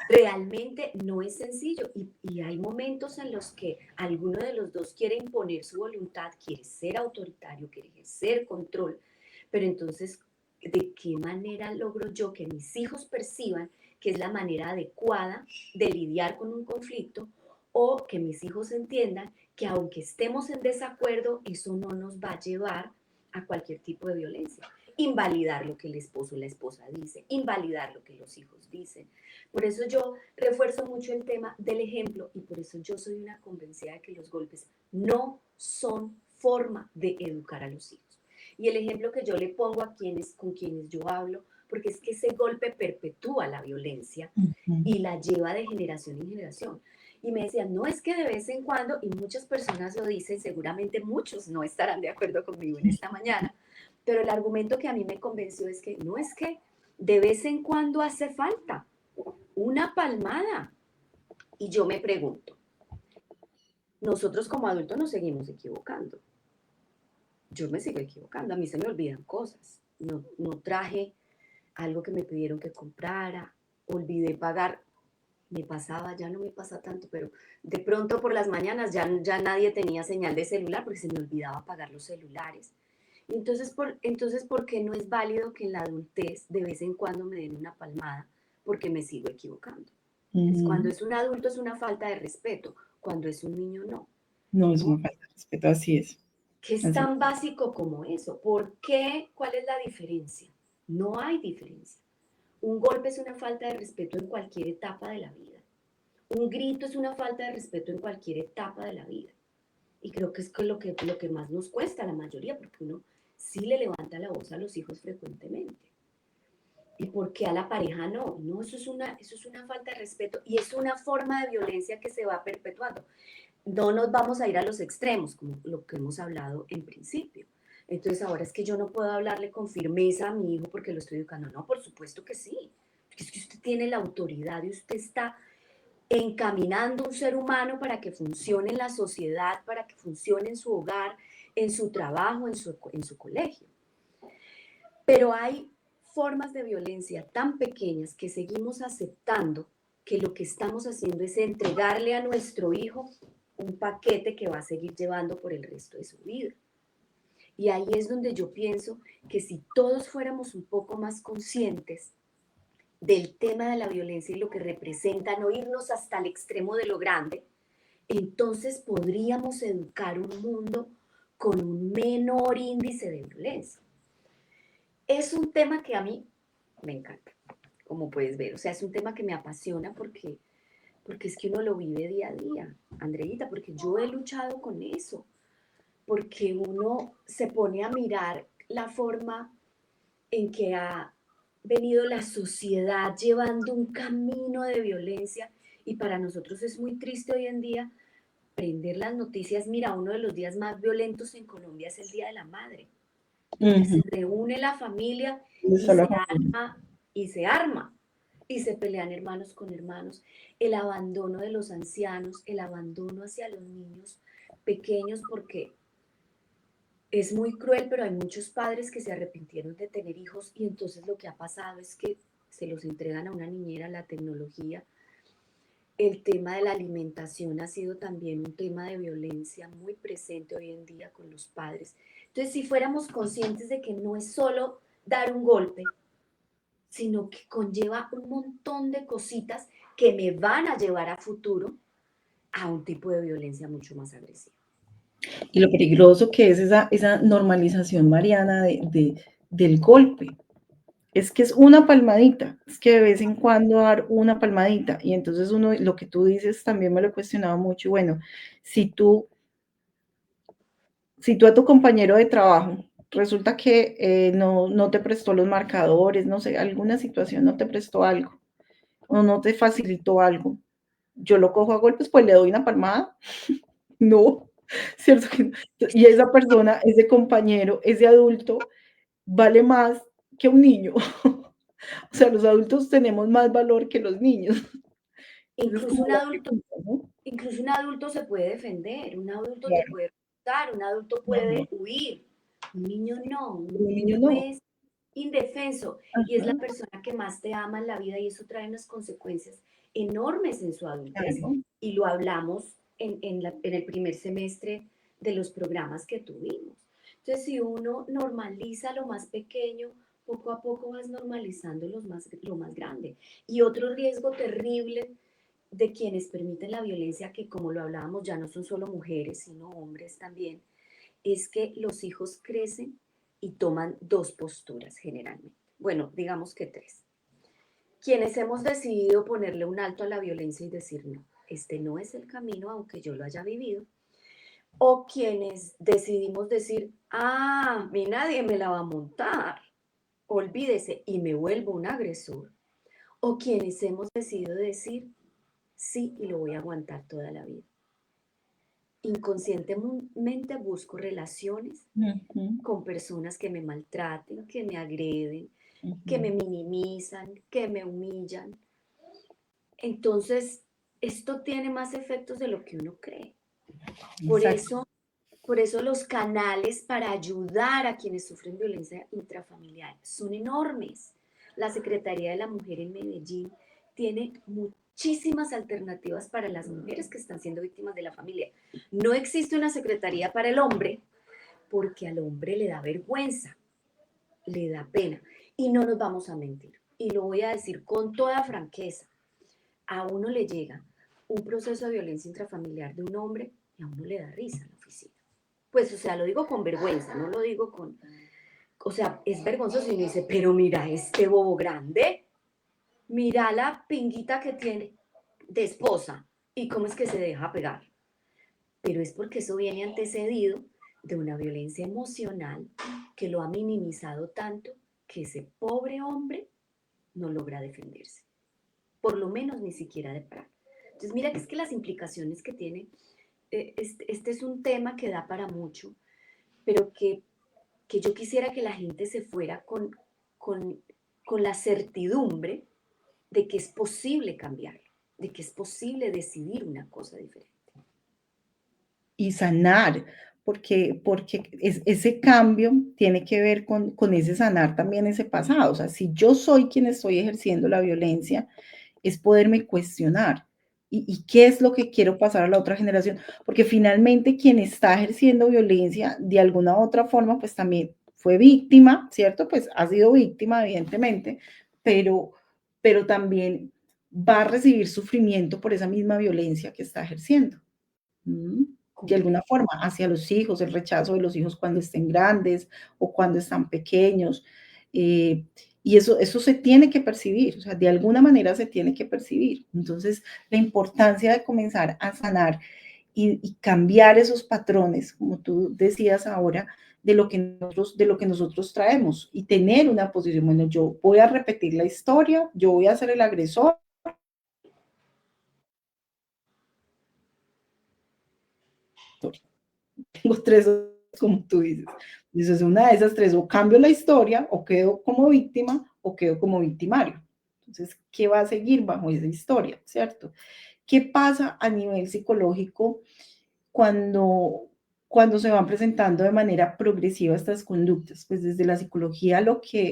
realmente no es sencillo y hay momentos en los que alguno de los dos quiere imponer su voluntad, quiere ser autoritario, quiere ejercer control, pero entonces, ¿de qué manera logro yo que mis hijos perciban que es la manera adecuada de lidiar con un conflicto o que mis hijos entiendan que aunque estemos en desacuerdo, eso no nos va a llevar a cualquier tipo de violencia? Invalidar lo que el esposo o la esposa dice, invalidar lo que los hijos dicen. Por eso yo refuerzo mucho el tema del ejemplo y por eso yo soy una convencida de que los golpes no son forma de educar a los hijos. Y el ejemplo que yo le pongo a con quienes yo hablo, porque es que ese golpe perpetúa la violencia y la lleva de generación en generación. Y me decían, no es que de vez en cuando, y muchas personas lo dicen, seguramente muchos no estarán de acuerdo conmigo en esta mañana, pero el argumento que a mí me convenció es que no es que de vez en cuando hace falta una palmada. Y yo me pregunto, nosotros como adultos nos seguimos equivocando. Yo me sigo equivocando, a mí se me olvidan cosas. No traje algo que me pidieron que comprara, olvidé pagar, me pasaba, ya no me pasa tanto, pero de pronto por las mañanas ya nadie tenía señal de celular porque se me olvidaba pagar los celulares. Y entonces, ¿por qué no es válido que en la adultez de vez en cuando me den una palmada porque me sigo equivocando? Es cuando es un adulto es una falta de respeto, cuando es un niño no. No, es una ¿No? falta de respeto, así es. ¿Qué es Así tan básico como eso? ¿Por qué? ¿Cuál es la diferencia? No hay diferencia. Un golpe es una falta de respeto en cualquier etapa de la vida. Un grito es una falta de respeto en cualquier etapa de la vida. Y creo que es lo que más nos cuesta a la mayoría, porque uno sí le levanta la voz a los hijos frecuentemente. ¿Y por qué a la pareja no? No, eso es una falta de respeto y es una forma de violencia que se va perpetuando. No nos vamos a ir a los extremos, como lo que hemos hablado en principio. Entonces ahora es que yo no puedo hablarle con firmeza a mi hijo porque lo estoy educando. No, por supuesto que sí. Porque es que usted tiene la autoridad y usted está encaminando un ser humano para que funcione en la sociedad, para que funcione en su hogar, en su trabajo, en su colegio. Pero hay formas de violencia tan pequeñas que seguimos aceptando que lo que estamos haciendo es entregarle a nuestro hijo un paquete que va a seguir llevando por el resto de su vida. Y ahí es donde yo pienso que si todos fuéramos un poco más conscientes del tema de la violencia y lo que representa, no irnos hasta el extremo de lo grande, entonces podríamos educar un mundo con un menor índice de violencia. Es un tema que a mí me encanta, como puedes ver. O sea, es un tema que me apasiona porque es que uno lo vive día a día, Andreita, porque yo he luchado con eso, porque uno se pone a mirar la forma en que ha venido la sociedad llevando un camino de violencia y para nosotros es muy triste hoy en día prender las noticias. Mira, uno de los días más violentos en Colombia es el Día de la Madre, donde se reúne la familia y se arma y se arma y se pelean hermanos con hermanos. El abandono de los ancianos, el abandono hacia los niños pequeños, porque es muy cruel, pero hay muchos padres que se arrepintieron de tener hijos y entonces lo que ha pasado es que se los entregan a una niñera, la tecnología. El tema de la alimentación ha sido también un tema de violencia muy presente hoy en día con los padres. Entonces, si fuéramos conscientes de que no es solo dar un golpe, sino que conlleva un montón de cositas que me van a llevar a futuro a un tipo de violencia mucho más agresiva. Y lo peligroso que es esa normalización, Mariana, del golpe. Es que es una palmadita, es que de vez en cuando dar una palmadita. Y entonces uno, lo que tú dices, también me lo he cuestionado mucho. Bueno, si tú a tu compañero de trabajo resulta que no te prestó los marcadores, no sé, alguna situación no te prestó algo o no te facilitó algo, yo lo cojo a golpes, pues le doy una palmada. No, cierto que no. Y esa persona, ese compañero, ese adulto, vale más que un niño. O sea, los adultos tenemos más valor que los niños. Es Incluso como un la adulto, pregunta, ¿no? incluso un adulto se puede defender, un adulto te Claro, puede resultar, un adulto claro. puede huir, un niño no, un Un niño niño no. es indefenso y es Ajá, la persona que más te ama en la vida y eso trae unas consecuencias enormes en su adultez claro. y lo hablamos en el primer semestre de los programas que tuvimos. Entonces, si uno normaliza lo más pequeño, poco a poco vas normalizando lo más grande. Y otro riesgo terrible de quienes permiten la violencia, que como lo hablábamos ya no son solo mujeres, sino hombres también, es que los hijos crecen y toman dos posturas generalmente. Bueno, digamos que tres. Quienes hemos decidido ponerle un alto a la violencia y decir no, este no es el camino aunque yo lo haya vivido. O quienes decidimos decir, ah, a mí nadie me la va a montar, olvídese y me vuelvo un agresor. O quienes hemos decidido decir, sí, y lo voy a aguantar toda la vida. Inconscientemente busco relaciones Ujú, con personas que me maltraten, que me agreden, que me ujú. minimizan, que me humillan. Entonces, esto tiene más efectos de lo que uno cree. Por Exacto. eso, por eso los canales para ayudar a quienes sufren violencia intrafamiliar son enormes. La Secretaría de la Mujer en Medellín tiene muchísimas alternativas para las mujeres que están siendo víctimas de la familia. No existe una secretaría para el hombre porque al hombre le da vergüenza, le da pena. Y no nos vamos a mentir. Y lo voy a decir con toda franqueza. A uno le llega un proceso de violencia intrafamiliar de un hombre y a uno le da risa en la oficina. Pues, o sea, lo digo con vergüenza, no lo digo con... O sea, es vergonzoso y uno dice, pero mira este bobo grande, mira la pinguita que tiene de esposa y cómo es que se deja pegar. pero es porque eso viene antecedido de una violencia emocional que lo ha minimizado tanto que ese pobre hombre no logra defenderse, por lo menos ni siquiera de parar. Entonces mira que es que las implicaciones que tiene, este es un tema que da para mucho, pero que yo quisiera que la gente se fuera con, con la certidumbre de que es posible cambiarlo, de que es posible decidir una cosa diferente. Y sanar, porque ese cambio tiene que ver con ese sanar también ese pasado. O sea, si yo soy quien estoy ejerciendo la violencia, es poderme cuestionar. ¿Y qué es lo que quiero pasar a la otra generación? Porque finalmente quien está ejerciendo violencia de alguna u otra forma, pues también fue víctima, ¿cierto? Pues ha sido víctima, evidentemente, pero, pero también va a recibir sufrimiento por esa misma violencia que está ejerciendo. De alguna forma, hacia los hijos, el rechazo de los hijos cuando estén grandes o cuando están pequeños. eh, y eso se tiene que percibir, o sea, de alguna manera se tiene que percibir. Entonces, la importancia de comenzar a sanar y cambiar esos patrones, como tú decías ahora, de lo que nosotros traemos y tener una posición, bueno, yo voy a repetir la historia, yo voy a ser el agresor. Tengo tres, como tú dices. Entonces, una de esas tres, o cambio la historia, o quedo como víctima, o quedo como victimario. Entonces, ¿qué va a seguir bajo esa historia? ¿Cierto? ¿Qué pasa a nivel psicológico cuando, cuando se van presentando de manera progresiva estas conductas? Pues desde la psicología,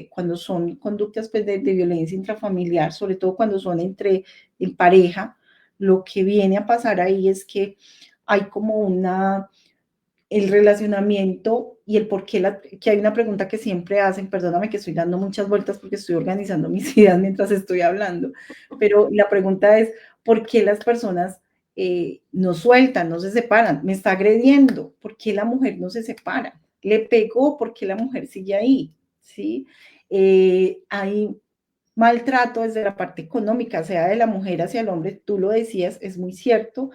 cuando son conductas pues, de violencia intrafamiliar, sobre todo cuando son en pareja, lo que viene a pasar ahí es que hay como el relacionamiento y el por qué, que hay una pregunta que siempre hacen, perdóname que estoy dando muchas vueltas porque estoy organizando mis ideas mientras estoy hablando, pero la pregunta es, ¿por qué las personas no sueltan, no se separan? Me está agrediendo, ¿por qué la mujer no se separa? Le pegó, ¿por qué la mujer sigue ahí? ¿Sí? Hay maltrato desde la parte económica, sea de la mujer hacia el hombre, tú lo decías, es muy cierto,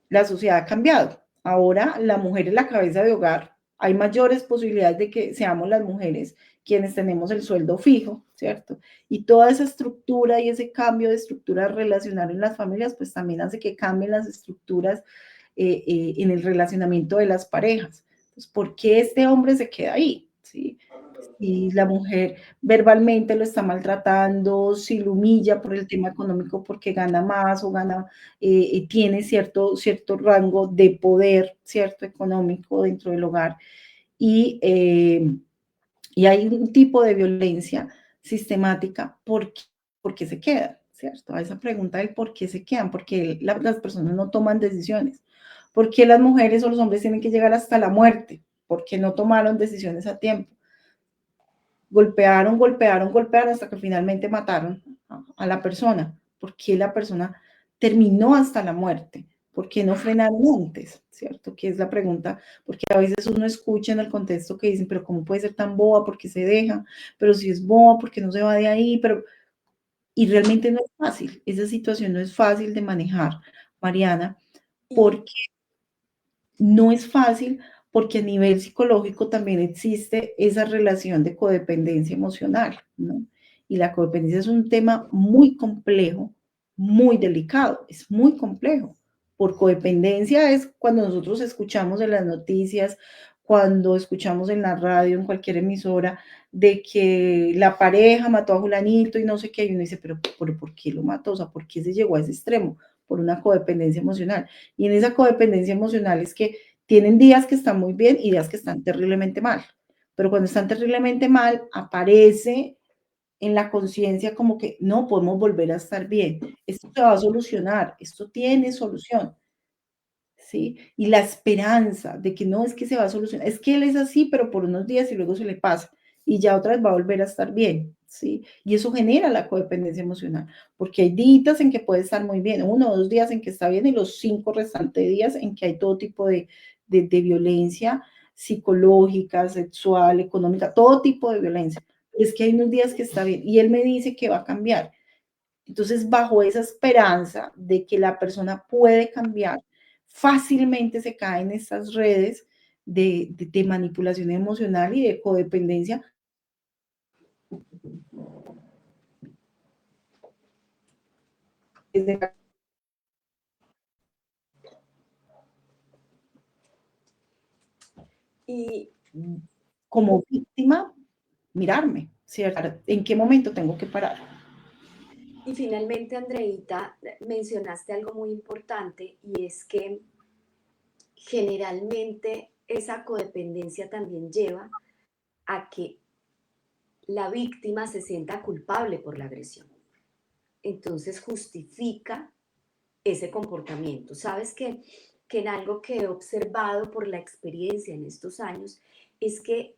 la sociedad ha cambiado. Ahora la mujer es la cabeza de hogar. Hay mayores posibilidades de que seamos las mujeres quienes tenemos el sueldo fijo, ¿cierto? Y toda esa estructura y ese cambio de estructura relacional en las familias, pues también hace que cambien las estructuras en el relacionamiento de las parejas. Entonces, ¿por qué este hombre se queda ahí? ¿Sí? Si la mujer verbalmente lo está maltratando, si lo humilla por el tema económico porque gana más o tiene cierto rango de poder, cierto económico dentro del hogar. Y, eh, y hay un tipo de violencia sistemática porque se quedan, ¿cierto? A esa pregunta del por qué se quedan, porque las personas no toman decisiones. ¿Por qué las mujeres o los hombres tienen que llegar hasta la muerte? Porque no tomaron decisiones a tiempo. Golpearon, golpearon, golpearon hasta que finalmente mataron a la persona. ¿Por qué la persona terminó hasta la muerte? ¿Por qué no frenaron antes? ¿Cierto? Que es la pregunta, porque a veces uno escucha en el contexto que dicen, pero ¿cómo puede ser tan boba? ¿Por qué se deja? Pero si es boba, ¿por qué no se va de ahí? Y realmente no es fácil, esa situación no es fácil de manejar, Mariana, porque no es fácil porque a nivel psicológico también existe esa relación de codependencia emocional, ¿no? Y la codependencia es un tema muy complejo, muy delicado, es muy complejo. Por codependencia es cuando nosotros escuchamos en las noticias, cuando escuchamos en la radio, en cualquier emisora, de que la pareja mató a Julanito y no sé qué, y uno dice, pero ¿por qué lo mató? O sea, ¿por qué se llegó a ese extremo? Por una codependencia emocional. Y en esa codependencia emocional es que tienen días que están muy bien y días que están terriblemente mal. Pero cuando están terriblemente mal, aparece en la conciencia como que no podemos volver a estar bien. Esto se va a solucionar, esto tiene solución. ¿Sí? Y la esperanza de que no es que se va a solucionar, es que él es así, pero por unos días y luego se le pasa y ya otra vez va a volver a estar bien, ¿sí? Y eso genera la codependencia emocional, porque hay días en que puede estar muy bien, 1 o 2 días en que está bien y los 5 restantes días en que hay todo tipo de violencia psicológica, sexual, económica, todo tipo de violencia. Es que hay unos días que está bien y él me dice que va a cambiar. Entonces, bajo esa esperanza de que la persona puede cambiar, fácilmente se caen en estas redes de manipulación emocional y de codependencia. Y, Como víctima, mirarme, ¿cierto? ¿En qué momento tengo que parar? y finalmente, Andreita, mencionaste algo muy importante y es que generalmente esa codependencia también lleva a que la víctima se sienta culpable por la agresión. Entonces justifica ese comportamiento. Sabes que en algo que he observado por la experiencia en estos años es que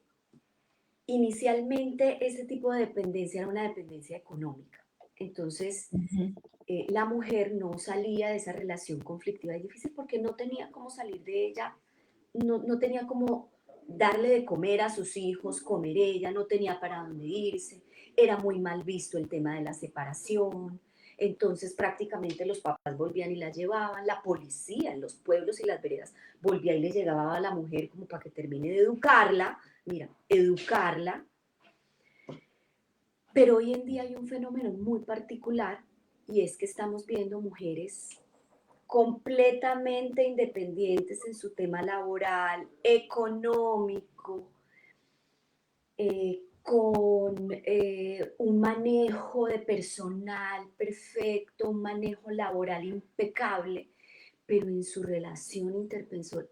inicialmente ese tipo de dependencia era una dependencia económica. Entonces, la mujer no salía de esa relación conflictiva y difícil porque no tenía cómo salir de ella, no tenía cómo darle de comer a sus hijos, comer ella, no tenía para dónde irse, era muy mal visto el tema de la separación, entonces prácticamente los papás volvían y la llevaban, la policía en los pueblos y las veredas volvía y le llegaba a la mujer como para que termine de educarla, mira, educarla, pero hoy en día hay un fenómeno muy particular y es que estamos viendo mujeres completamente independientes en su tema laboral, económico, con un manejo de personal perfecto, un manejo laboral impecable, pero en su relación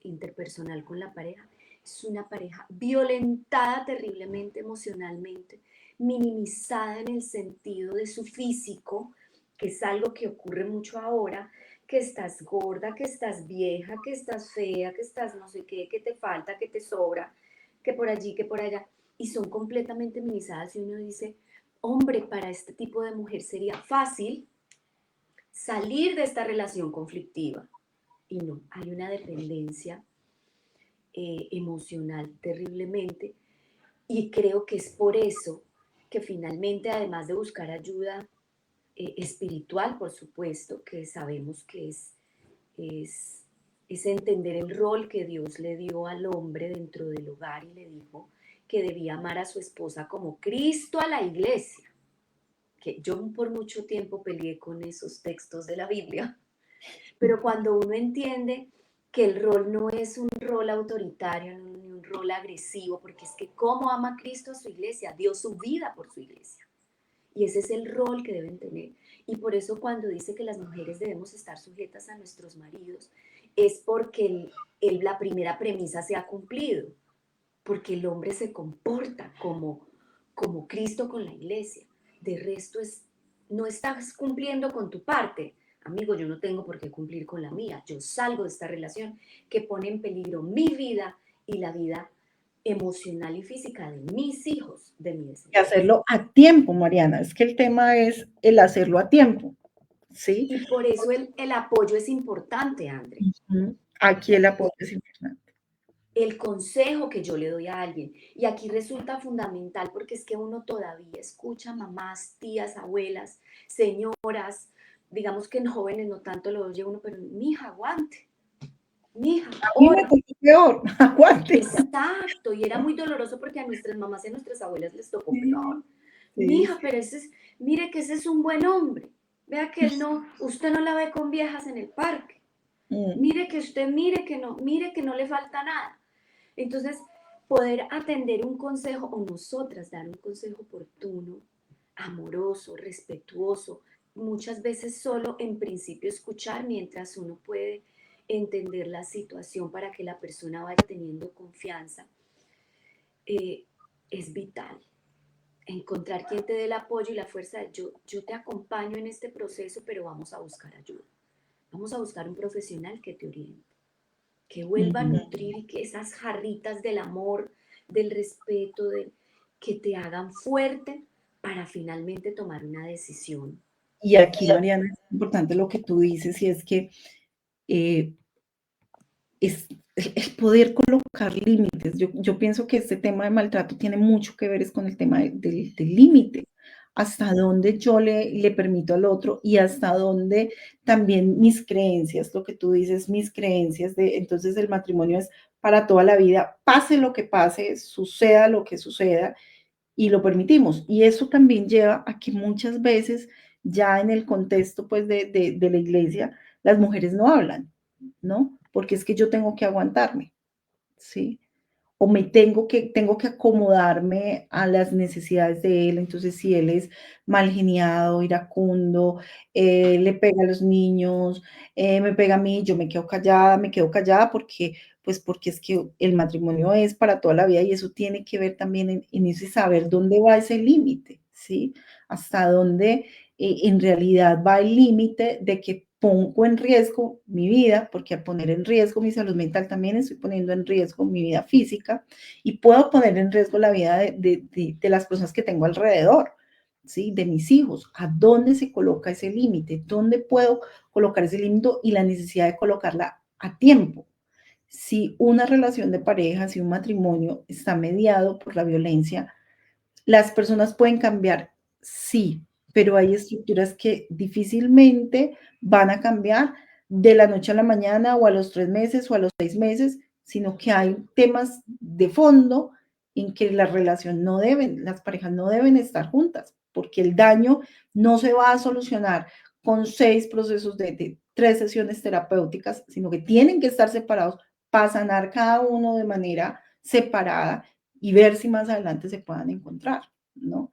interpersonal con la pareja es una pareja violentada terriblemente emocionalmente, minimizada en el sentido de su físico, que es algo que ocurre mucho ahora, que estás gorda, que estás vieja, que estás fea, que estás no sé qué, que te falta, que te sobra, que por allí, que por allá, y son completamente minimizadas y uno dice, hombre, para este tipo de mujer sería fácil salir de esta relación conflictiva. Y no, hay una dependencia emocional terriblemente y creo que es por eso que finalmente, además de buscar ayuda espiritual, por supuesto, que sabemos que es, es entender el rol que Dios le dio al hombre dentro del hogar y le dijo que debía amar a su esposa como Cristo a la iglesia, que yo por mucho tiempo peleé con esos textos de la Biblia, pero cuando uno entiende que el rol no es un rol autoritario ni un rol agresivo, porque es que cómo ama Cristo a su iglesia, dio su vida por su iglesia. Y ese es el rol que deben tener. Y por eso cuando dice que las mujeres debemos estar sujetas a nuestros maridos, es porque la primera premisa se ha cumplido, porque el hombre se comporta como Cristo con la iglesia. De resto no estás cumpliendo con tu parte. Amigo, yo no tengo por qué cumplir con la mía. Yo salgo de esta relación que pone en peligro mi vida y la vida emocional y física de mis hijos, de mi Y descendencia. hacerlo a tiempo, Mariana. Es que el tema es el hacerlo a tiempo, ¿sí? Y por eso el apoyo es importante, André. Aquí el apoyo es importante. El consejo que yo le doy a alguien. Y aquí resulta fundamental porque es que uno todavía escucha mamás, tías, abuelas, señoras, digamos que en jóvenes no tanto lo oye uno, pero mija, aguante, mija, A mí me ora. tocó peor, aguante. Exacto, y era muy doloroso porque a nuestras mamás y a nuestras abuelas les tocó peor. Sí, sí, Mija, pero mire que ese es un buen hombre. Vea que él no, usted no la ve con viejas en el parque. sí. Mire que usted, mire que no le falta nada. Entonces, poder atender un consejo o nosotras dar un consejo oportuno, amoroso, respetuoso, muchas veces solo en principio escuchar mientras uno puede entender la situación para que la persona vaya teniendo confianza, eh, es vital. Encontrar quien te dé el apoyo y la fuerza de yo te acompaño en este proceso, pero vamos a buscar ayuda. Vamos a buscar un profesional que te oriente, que vuelva a nutrir y que esas jarritas del amor, del respeto, que te hagan fuerte para finalmente tomar una decisión. Y aquí, Mariana, es importante lo que tú dices, y es que eh, es el poder colocar límites. Yo pienso que este tema de maltrato tiene mucho que ver es con el tema del límite. hasta dónde yo le permito al otro y hasta dónde también mis creencias, lo que tú dices, mis creencias de, entonces el matrimonio es para toda la vida, pase lo que pase, suceda lo que suceda, y lo permitimos. Y eso también lleva a que muchas veces ya en el contexto pues de la iglesia, las mujeres no hablan, ¿no? Porque es que yo tengo que aguantarme, ¿sí? O me tengo que acomodarme a las necesidades de él. Entonces, si él es mal geniado, iracundo, le pega a los niños, me pega a mí, yo me quedo callada porque, pues porque es que el matrimonio es para toda la vida y eso tiene que ver también en ese saber dónde va ese límite, ¿sí? Hasta dónde en realidad va el límite de que pongo en riesgo mi vida, porque al poner en riesgo mi salud mental también estoy poniendo en riesgo mi vida física y puedo poner en riesgo la vida de las personas que tengo alrededor, ¿sí? De mis hijos. ¿A dónde se coloca ese límite? ¿Dónde puedo colocar ese límite y la necesidad de colocarla a tiempo? Si una relación de pareja, si un matrimonio está mediado por la violencia, las personas pueden cambiar, sí, pero hay estructuras que difícilmente van a cambiar de la noche a la mañana o a los 3 meses o a los 6 meses, sino que hay temas de fondo en que la relación no deben, las parejas no deben estar juntas, porque el daño no se va a solucionar con 6 procesos de 3 sesiones terapéuticas, sino que tienen que estar separados para sanar cada uno de manera separada y ver si más adelante se puedan encontrar, ¿no?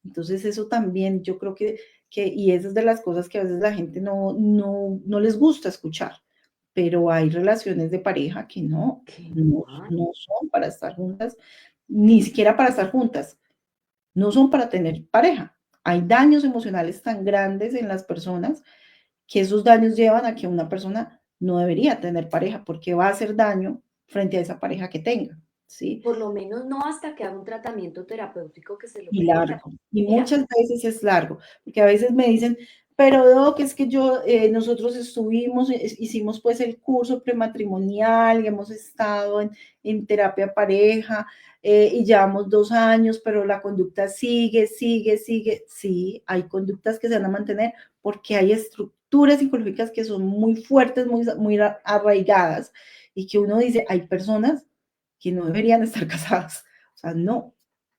Entonces eso también yo creo que y esas es de las cosas que a veces la gente no les gusta escuchar, pero hay relaciones de pareja que Que no, no hay. no son para estar juntas, ni siquiera para estar juntas, no son para tener pareja. Hay daños emocionales tan grandes en las personas que esos daños llevan a que una persona no debería tener pareja porque va a hacer daño frente a esa pareja que tenga, ¿sí? Por lo menos no hasta que haga un tratamiento terapéutico que se lo Y permita. largo, y Mira, muchas veces es largo, porque a veces me dicen, pero Doc, es que yo, nosotros estuvimos, hicimos pues el curso prematrimonial y hemos estado en terapia pareja y llevamos 2 años, pero la conducta sigue, sigue, sigue. Sí, hay conductas que se van a mantener porque hay estructuras psicológicas que son muy fuertes, muy, muy arraigadas y que uno dice, hay personas que no deberían estar casadas, o sea, no,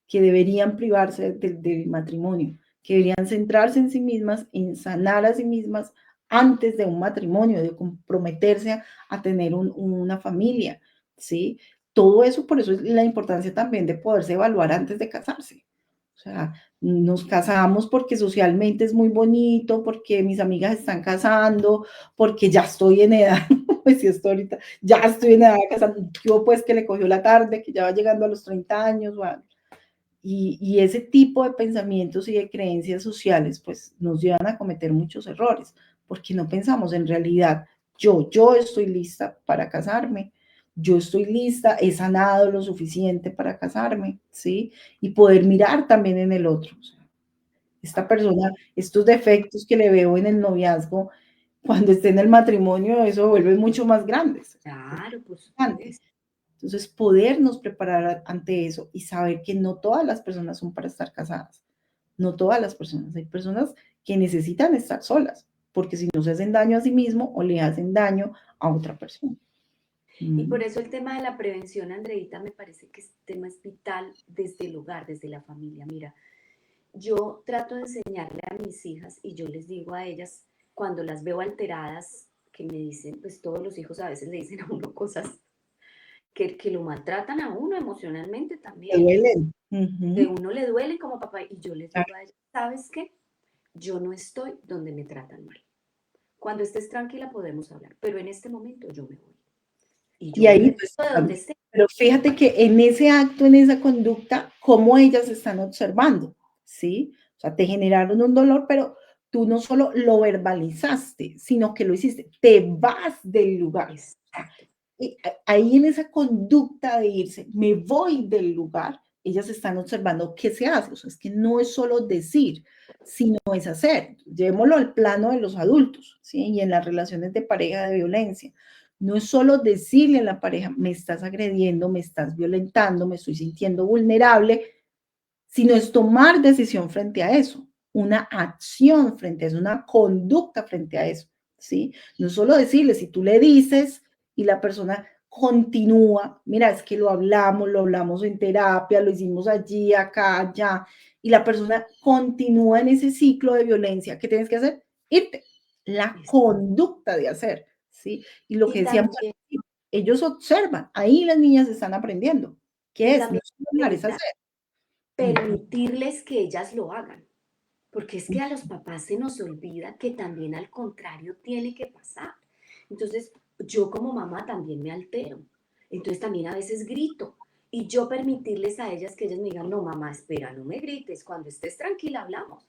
que deberían privarse del matrimonio, que deberían centrarse en sí mismas, en sanar a sí mismas antes de un matrimonio, de comprometerse a tener una familia, ¿sí? Todo eso, por eso es la importancia también de poderse evaluar antes de casarse. O sea, nos casamos porque socialmente es muy bonito, porque mis amigas están casando, porque ya estoy en edad, pues si estoy ahorita, ya estoy en edad de casar, yo pues que le cogió la tarde, que ya va llegando a los 30 años, bueno, y ese tipo de pensamientos y de creencias sociales, pues nos llevan a cometer muchos errores, porque no pensamos en realidad, yo estoy lista para casarme, yo estoy lista, he sanado lo suficiente para casarme, ¿sí? Y poder mirar también en el otro. O sea, esta persona, estos defectos que le veo en el noviazgo, cuando esté en el matrimonio, eso vuelve mucho más grandes. claro, por Grandes. supuesto. Entonces, podernos preparar ante eso y saber que no todas las personas son para estar casadas, no todas las personas, hay personas que necesitan estar solas, porque si no se hacen daño a sí mismo o le hacen daño a otra persona. Y Mm. por eso el tema de la prevención, Andreita, me parece que este tema es vital desde el hogar, desde la familia. Mira, yo trato de enseñarle a mis hijas y yo les digo a ellas, cuando las veo alteradas, que me dicen, pues todos los hijos a veces le dicen a uno cosas que lo maltratan a uno emocionalmente Te también, duelen. que Ujú. uno le duele como papá. Y yo les digo Claro. a ellas, ¿sabes qué? Yo no estoy donde me tratan mal. Cuando estés tranquila podemos hablar, pero en este momento yo me voy. Y Y yo me ahí, retiro pues, de donde esté. pero fíjate que en ese acto, en esa conducta, cómo ellas están observando, ¿sí? O sea, te generaron un dolor, pero tú no solo lo verbalizaste, sino que lo hiciste, te vas del lugar. Exacto. Y ahí en esa conducta de irse, me voy del lugar, ellas están observando qué se hace. O sea, es que no es solo decir, sino es hacer. Llevémoslo al plano de los adultos, ¿sí? Y en las relaciones de pareja de violencia. No es solo decirle a la pareja, me estás agrediendo, me estás violentando, me estoy sintiendo vulnerable, sino es tomar decisión frente a eso, una acción frente a eso, una conducta frente a eso, ¿sí? No solo decirle, si tú le dices y la persona continúa, mira, es que lo hablamos en terapia, lo hicimos allí, acá, allá, y la persona continúa en ese ciclo de violencia, ¿qué tienes que hacer? Irte. La conducta de hacer, ¿sí? Y lo que Y decíamos, también, ellos observan, ahí las niñas están aprendiendo. ¿Qué y es? No también, es hablar, es Andreita, hacer. permitirles que ellas lo hagan. Porque es que a los papás se nos olvida que también al contrario tiene que pasar. Entonces, yo como mamá también me altero. Entonces también a veces grito. Y yo permitirles a ellas que ellas me digan, no, mamá, espera, no me grites, cuando estés tranquila hablamos.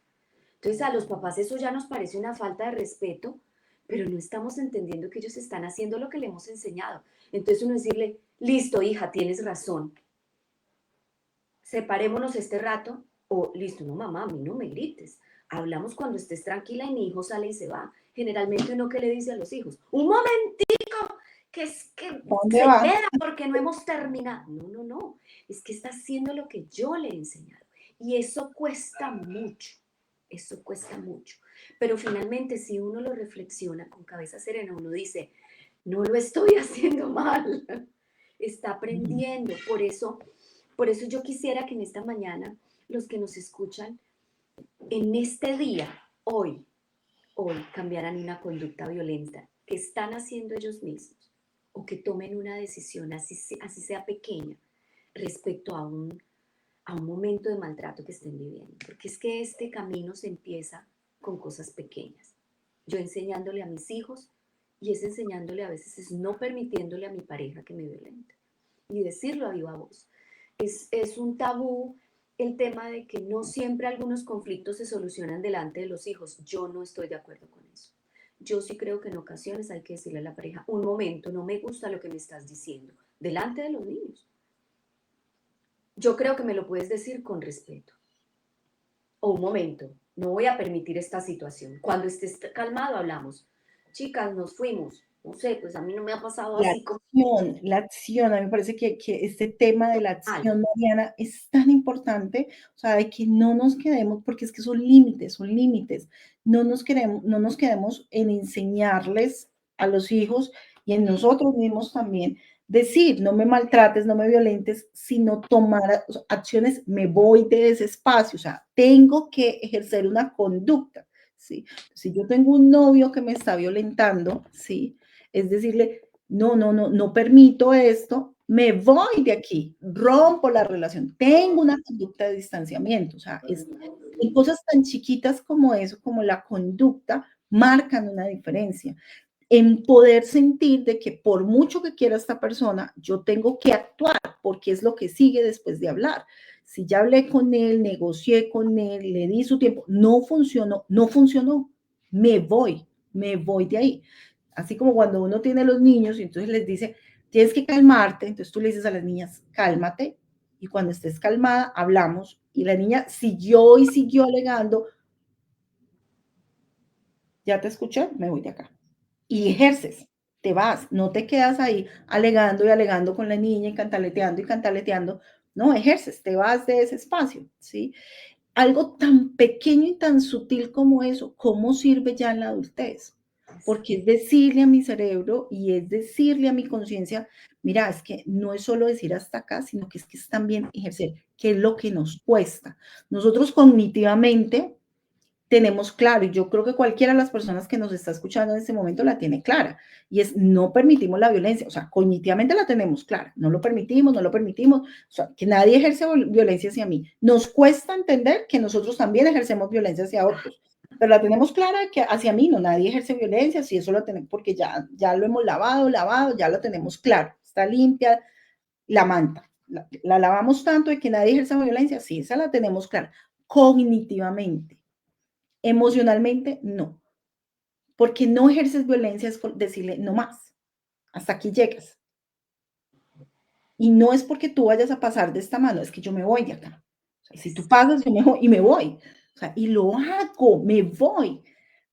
Entonces a los papás eso ya nos parece una falta de respeto, pero no estamos entendiendo que ellos están haciendo lo que le hemos enseñado. Entonces uno decirle, listo, hija, tienes razón, separémonos este rato, o listo, no mamá, a mí no me grites, hablamos cuando estés tranquila y mi hijo sale y se va. Generalmente uno que le dice a los hijos, un momentico, que es que ¿Dónde se va? queda porque no hemos terminado. No, no, no, es que está haciendo lo que yo le he enseñado y eso cuesta mucho, pero finalmente si uno lo reflexiona con cabeza serena, uno dice, no lo estoy haciendo mal, está aprendiendo, por eso yo quisiera que en esta mañana los que nos escuchan, en este día, hoy cambiaran una conducta violenta que están haciendo ellos mismos o que tomen una decisión, así sea pequeña, respecto a un momento de maltrato que estén viviendo. Porque es que este camino se empieza con cosas pequeñas. Yo enseñándole a mis hijos y es enseñándole a veces, es no permitiéndole a mi pareja que me violente. Y decirlo a viva voz. Es un tabú el tema de que no siempre algunos conflictos se solucionan delante de los hijos. Yo no estoy de acuerdo con eso. Yo sí creo que en ocasiones hay que decirle a la pareja, un momento, no me gusta lo que me estás diciendo, delante de los niños. Yo creo que me lo puedes decir con respeto. O un momento, no voy a permitir esta situación. Cuando estés calmado hablamos. Chicas, nos fuimos. No sé, pues a mí no me ha pasado así como La acción, a mí me parece que este tema de la mal. acción, Mariana, es tan importante, o sea, de que no nos quedemos, porque es que son límites, no nos quedemos en enseñarles a los hijos y en nosotros mismos también, decir, no me maltrates, no me violentes, sino tomar acciones, me voy de ese espacio, o sea, tengo que ejercer una conducta, ¿sí? Si yo tengo un novio que me está violentando, ¿sí? Es decirle, no permito esto, me voy de aquí, rompo la relación, tengo una conducta de distanciamiento, o sea, en cosas tan chiquitas como eso, como la conducta, marcan una diferencia. En poder sentir de que por mucho que quiera esta persona, yo tengo que actuar, porque es lo que sigue después de hablar. Si ya hablé con él, negocié con él, le di su tiempo, no funcionó, me voy de ahí. Así como cuando uno tiene los niños y entonces les dice, tienes que calmarte, entonces tú le dices a las niñas, cálmate, y cuando estés calmada, hablamos, y la niña siguió y siguió alegando, ya te escuché, me voy de acá. Y ejerces, te vas, no te quedas ahí alegando y alegando con la niña y cantaleteando, no, ejerces, te vas de ese espacio, ¿sí? Algo tan pequeño y tan sutil como eso, ¿cómo sirve ya en la adultez? Porque es decirle a mi cerebro y es decirle a mi conciencia, mira, es que no es solo decir hasta acá, sino que es también ejercer, que es lo que nos cuesta. Nosotros cognitivamente tenemos claro, y yo creo que cualquiera de las personas que nos está escuchando en este momento la tiene clara, y es no permitimos la violencia, o sea, cognitivamente la tenemos clara, no lo permitimos, o sea, que nadie ejerce violencia hacia mí. Nos cuesta entender que nosotros también ejercemos violencia hacia otros, pero la tenemos clara que hacia mí no, nadie ejerce violencia, si eso lo tenemos, porque ya lo hemos lavado, ya lo tenemos claro, está limpia la manta, la lavamos tanto de que nadie ejerce violencia, sí, esa la tenemos clara, cognitivamente. Emocionalmente, no. Porque no ejerces violencia es decirle no más. Hasta aquí llegas. Y no es porque tú vayas a pasar de esta mano, es que yo me voy de acá. O sea, si tú pasas, yo me voy y me voy. O sea, y lo hago, me voy.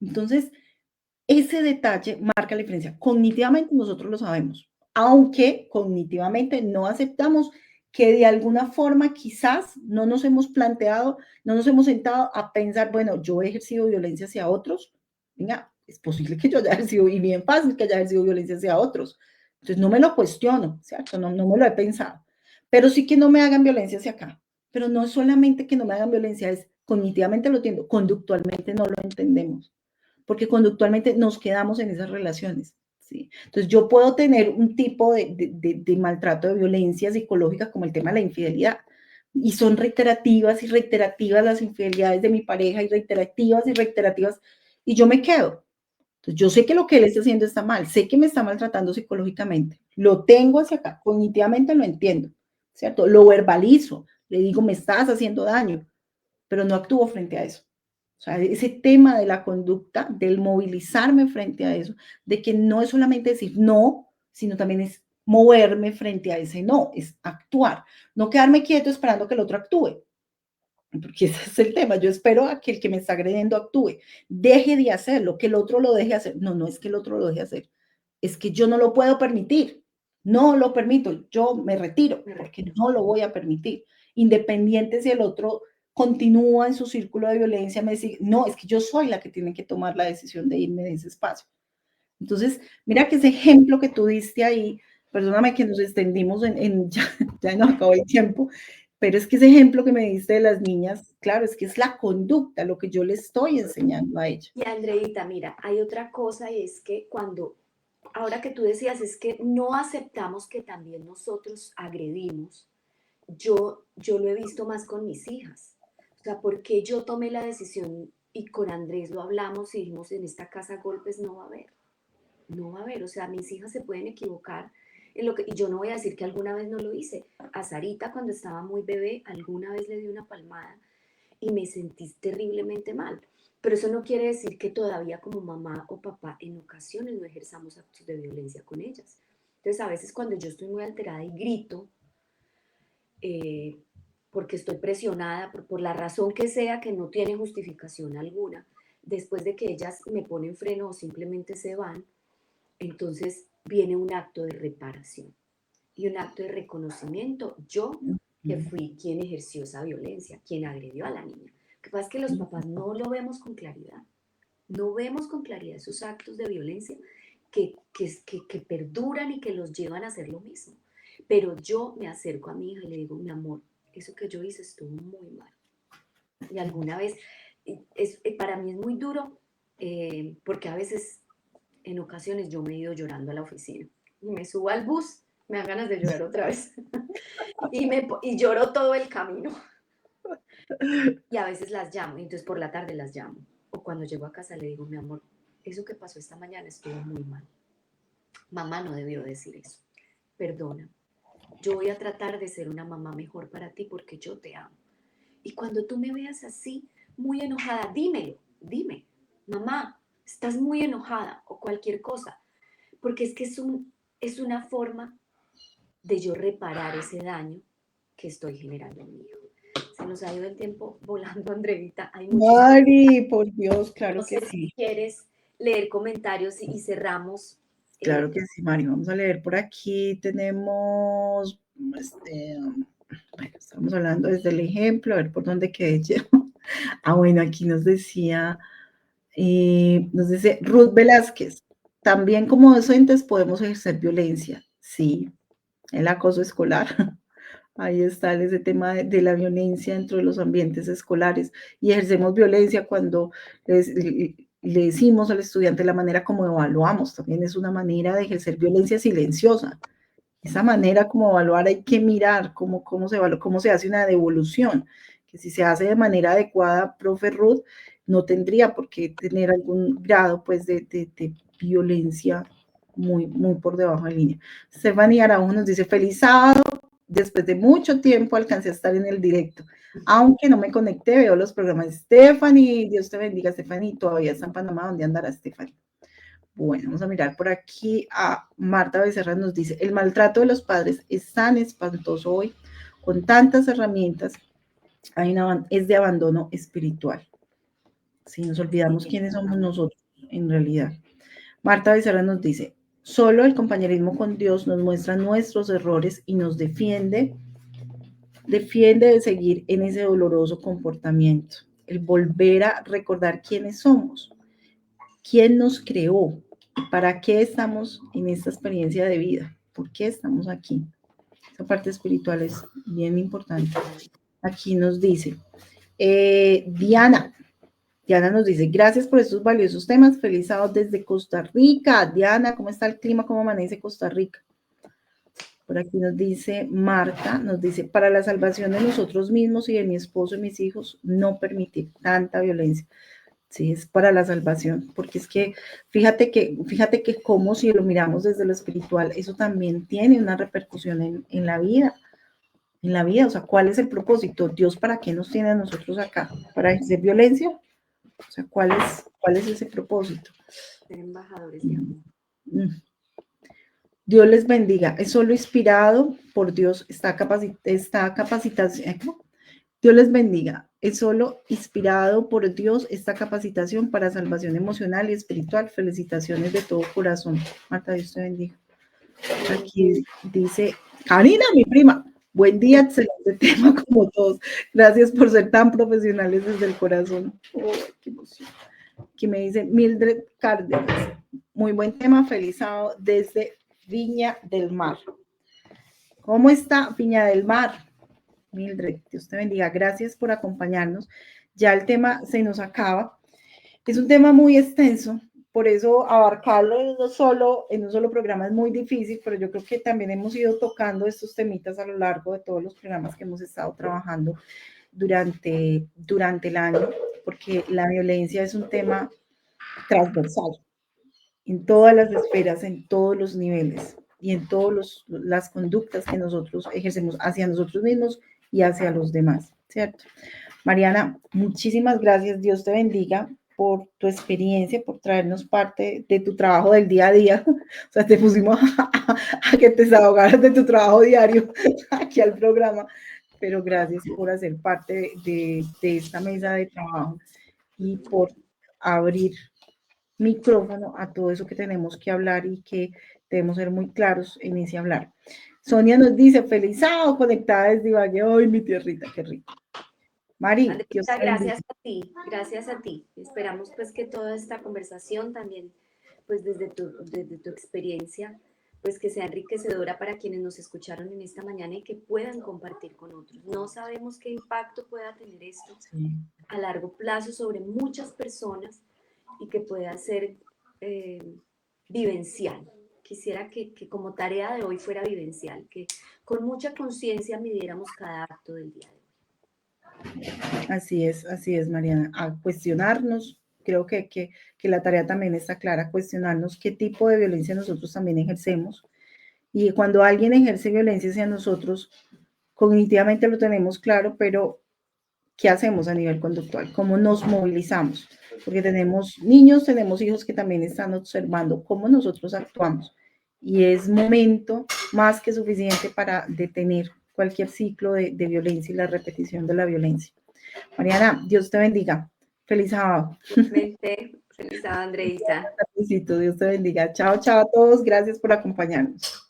Entonces, ese detalle marca la diferencia. Cognitivamente nosotros lo sabemos, aunque cognitivamente no aceptamos que de alguna forma quizás no nos hemos planteado, no nos hemos sentado a pensar, bueno, yo he ejercido violencia hacia otros, venga, es posible que yo haya ejercido, y bien fácil que haya ejercido violencia hacia otros. Entonces no me lo cuestiono, ¿cierto? No, no me lo he pensado. Pero sí que no me hagan violencia hacia acá. Pero no es solamente que no me hagan violencia, es cognitivamente lo entiendo, conductualmente no lo entendemos, porque conductualmente nos quedamos en esas relaciones. ¿Sí? Entonces yo puedo tener un tipo de maltrato, de violencia psicológica como el tema de la infidelidad, y son reiterativas y reiterativas las infidelidades de mi pareja, y reiterativas y reiterativas, y yo me quedo. Entonces yo sé que lo que él está haciendo está mal, sé que me está maltratando psicológicamente, lo tengo hacia acá, cognitivamente lo entiendo, ¿cierto? Lo verbalizo, le digo, me estás haciendo daño, pero no actúo frente a eso. O sea, ese tema de la conducta, del movilizarme frente a eso, de que no es solamente decir no, sino también es moverme frente a ese no, es actuar, no quedarme quieto esperando que el otro actúe, porque ese es el tema. Yo espero a que el que me está agrediendo actúe, deje de hacerlo, que el otro lo deje hacer. No, no es que el otro lo deje hacer, es que yo no lo puedo permitir, no lo permito, yo me retiro, porque no lo voy a permitir, independiente si el otro continúa en su círculo de violencia, me dice, no, es que yo soy la que tiene que tomar la decisión de irme de ese espacio. Entonces, mira que ese ejemplo que tú diste ahí, perdóname que nos extendimos ya nos acabó el tiempo, pero es que ese ejemplo que me diste de las niñas, claro, es que es la conducta, lo que yo le estoy enseñando a ella. Y Andreita, mira, hay otra cosa y es que ahora que tú decías, es que no aceptamos que también nosotros agredimos. Yo lo he visto más con mis hijas. O sea, porque yo tomé la decisión y con Andrés lo hablamos y dijimos, en esta casa golpes no va a haber. No va a haber. O sea, mis hijas se pueden equivocar en lo que, y yo no voy a decir que alguna vez no lo hice. A Sarita, cuando estaba muy bebé, alguna vez le di una palmada y me sentí terriblemente mal. Pero eso no quiere decir que todavía como mamá o papá en ocasiones no ejerzamos actos de violencia con ellas. Entonces a veces cuando yo estoy muy alterada y grito, eh, porque estoy presionada por la razón que sea que no tiene justificación alguna, después de que ellas me ponen freno o simplemente se van, entonces viene un acto de reparación y un acto de reconocimiento. Yo, que fui quien ejerció esa violencia, quien agredió a la niña. Lo que pasa es que los papás no lo vemos con claridad. No vemos con claridad esos actos de violencia que perduran y que los llevan a hacer lo mismo. Pero yo me acerco a mi hija y le digo, mi amor, eso que yo hice estuvo muy mal. Y alguna vez, para mí es muy duro, porque a veces, en ocasiones, yo me he ido llorando a la oficina. Y me subo al bus, me dan ganas de llorar otra vez. y lloro todo el camino. Y a veces las llamo, y entonces por la tarde las llamo. O cuando llego a casa le digo, mi amor, eso que pasó esta mañana estuvo muy mal. Mamá no debió decir eso. Perdona. Yo voy a tratar de ser una mamá mejor para ti porque yo te amo. Y cuando tú me veas así, muy enojada, dímelo, dime, mamá, estás muy enojada o cualquier cosa. Porque es que es una forma de yo reparar ese daño que estoy generando en mi hijo. Se nos ha ido el tiempo volando, Andreita. Hay muchísimas. Mari, por Dios, claro No que sé si sí. quieres leer comentarios y cerramos. Claro que sí, Mari. Vamos a leer por aquí. Tenemos, bueno, estamos hablando desde el ejemplo, a ver por dónde quedé yo. Ah, bueno, aquí nos dice Ruth Velázquez. También como docentes podemos ejercer violencia. Sí, el acoso escolar. Ahí está ese tema de la violencia dentro de los ambientes escolares, y ejercemos violencia cuando le decimos al estudiante la manera como evaluamos, también es una manera de ejercer violencia silenciosa. Esa manera como evaluar hay que mirar cómo se evalúa, cómo se hace una devolución, que si se hace de manera adecuada, profe Ruth, no tendría por qué tener algún grado pues de violencia muy por debajo de línea. Stephanie Araujo nos dice, feliz sábado, después de mucho tiempo alcancé a estar en el directo. Aunque no me conecté, veo los programas. Stephanie, Dios te bendiga, Stephanie. Todavía está en Panamá. ¿Dónde andará Stephanie? Bueno, vamos a mirar por aquí. A Marta Becerra nos dice, el maltrato de los padres es tan espantoso hoy, con tantas herramientas, es de abandono espiritual. Si nos olvidamos quiénes somos nosotros en realidad. Marta Becerra nos dice, solo el compañerismo con Dios nos muestra nuestros errores y nos defiende defiende de seguir en ese doloroso comportamiento, el volver a recordar quiénes somos, quién nos creó, para qué estamos en esta experiencia de vida, por qué estamos aquí. Esa parte espiritual es bien importante. Aquí nos dice, Diana nos dice, gracias por estos valiosos temas, feliz sábado desde Costa Rica. Diana, ¿cómo está el clima? ¿Cómo amanece Costa Rica? Por aquí nos dice Marta, nos dice, para la salvación de nosotros mismos y de mi esposo y mis hijos, no permitir tanta violencia. Sí, es para la salvación, porque es que fíjate que como si lo miramos desde lo espiritual, eso también tiene una repercusión en la vida, o sea, ¿cuál es el propósito? Dios, ¿para qué nos tiene a nosotros acá? ¿Para ejercer violencia? O sea, ¿cuál es ese propósito? Ser embajadores de amor. Dios les bendiga. Es solo inspirado por Dios, está capacitación. Dios les bendiga. Es solo inspirado por Dios esta capacitación para salvación emocional y espiritual. Felicitaciones de todo corazón. Marta, Dios te bendiga. Aquí dice Karina, mi prima. Buen día, excelente tema como todos. Gracias por ser tan profesionales desde el corazón. Oh, qué emoción. Aquí me dice Mildred Cárdenas. Muy buen tema, feliz sábado desde Viña del Mar. ¿Cómo está Viña del Mar? Mildred, Dios te bendiga. Gracias por acompañarnos. Ya el tema se nos acaba. Es un tema muy extenso, por eso abarcarlo en un solo programa es muy difícil, pero yo creo que también hemos ido tocando estos temitas a lo largo de todos los programas que hemos estado trabajando durante el año, porque la violencia es un tema transversal en todas las esferas, en todos los niveles y en todas las conductas que nosotros ejercemos hacia nosotros mismos y hacia los demás, ¿cierto? Mariana, muchísimas gracias, Dios te bendiga por tu experiencia, por traernos parte de tu trabajo del día a día. O sea, te pusimos a que te desahogaras de tu trabajo diario aquí al programa, pero gracias por hacer parte de esta mesa de trabajo y por abrir micrófono a todo eso que tenemos que hablar y que debemos ser muy claros en ese hablar. Sonia nos dice, feliz sábado, conectada desde Ibagué. ¡Ay, mi tierrita, qué rico! Mari, Dios te bendiga. Gracias a ti. Esperamos pues que toda esta conversación también, pues desde tu experiencia, pues que sea enriquecedora para quienes nos escucharon en esta mañana y que puedan compartir con otros. No sabemos qué impacto pueda tener esto a largo plazo sobre muchas personas y que pueda ser vivencial. Quisiera que como tarea de hoy fuera vivencial, que con mucha conciencia midiéramos cada acto del día de hoy. Así es, Mariana, a cuestionarnos, creo que la tarea también está clara, cuestionarnos qué tipo de violencia nosotros también ejercemos, y cuando alguien ejerce violencia hacia nosotros, cognitivamente lo tenemos claro, pero ¿qué hacemos a nivel conductual? ¿Cómo nos movilizamos? Porque tenemos niños, tenemos hijos que también están observando cómo nosotros actuamos, y es momento más que suficiente para detener cualquier ciclo de violencia y la repetición de la violencia. Mariana, Dios te bendiga. Feliz sábado. Feliz sábado, Andreita. Dios te bendiga. Chao, chao a todos. Gracias por acompañarnos.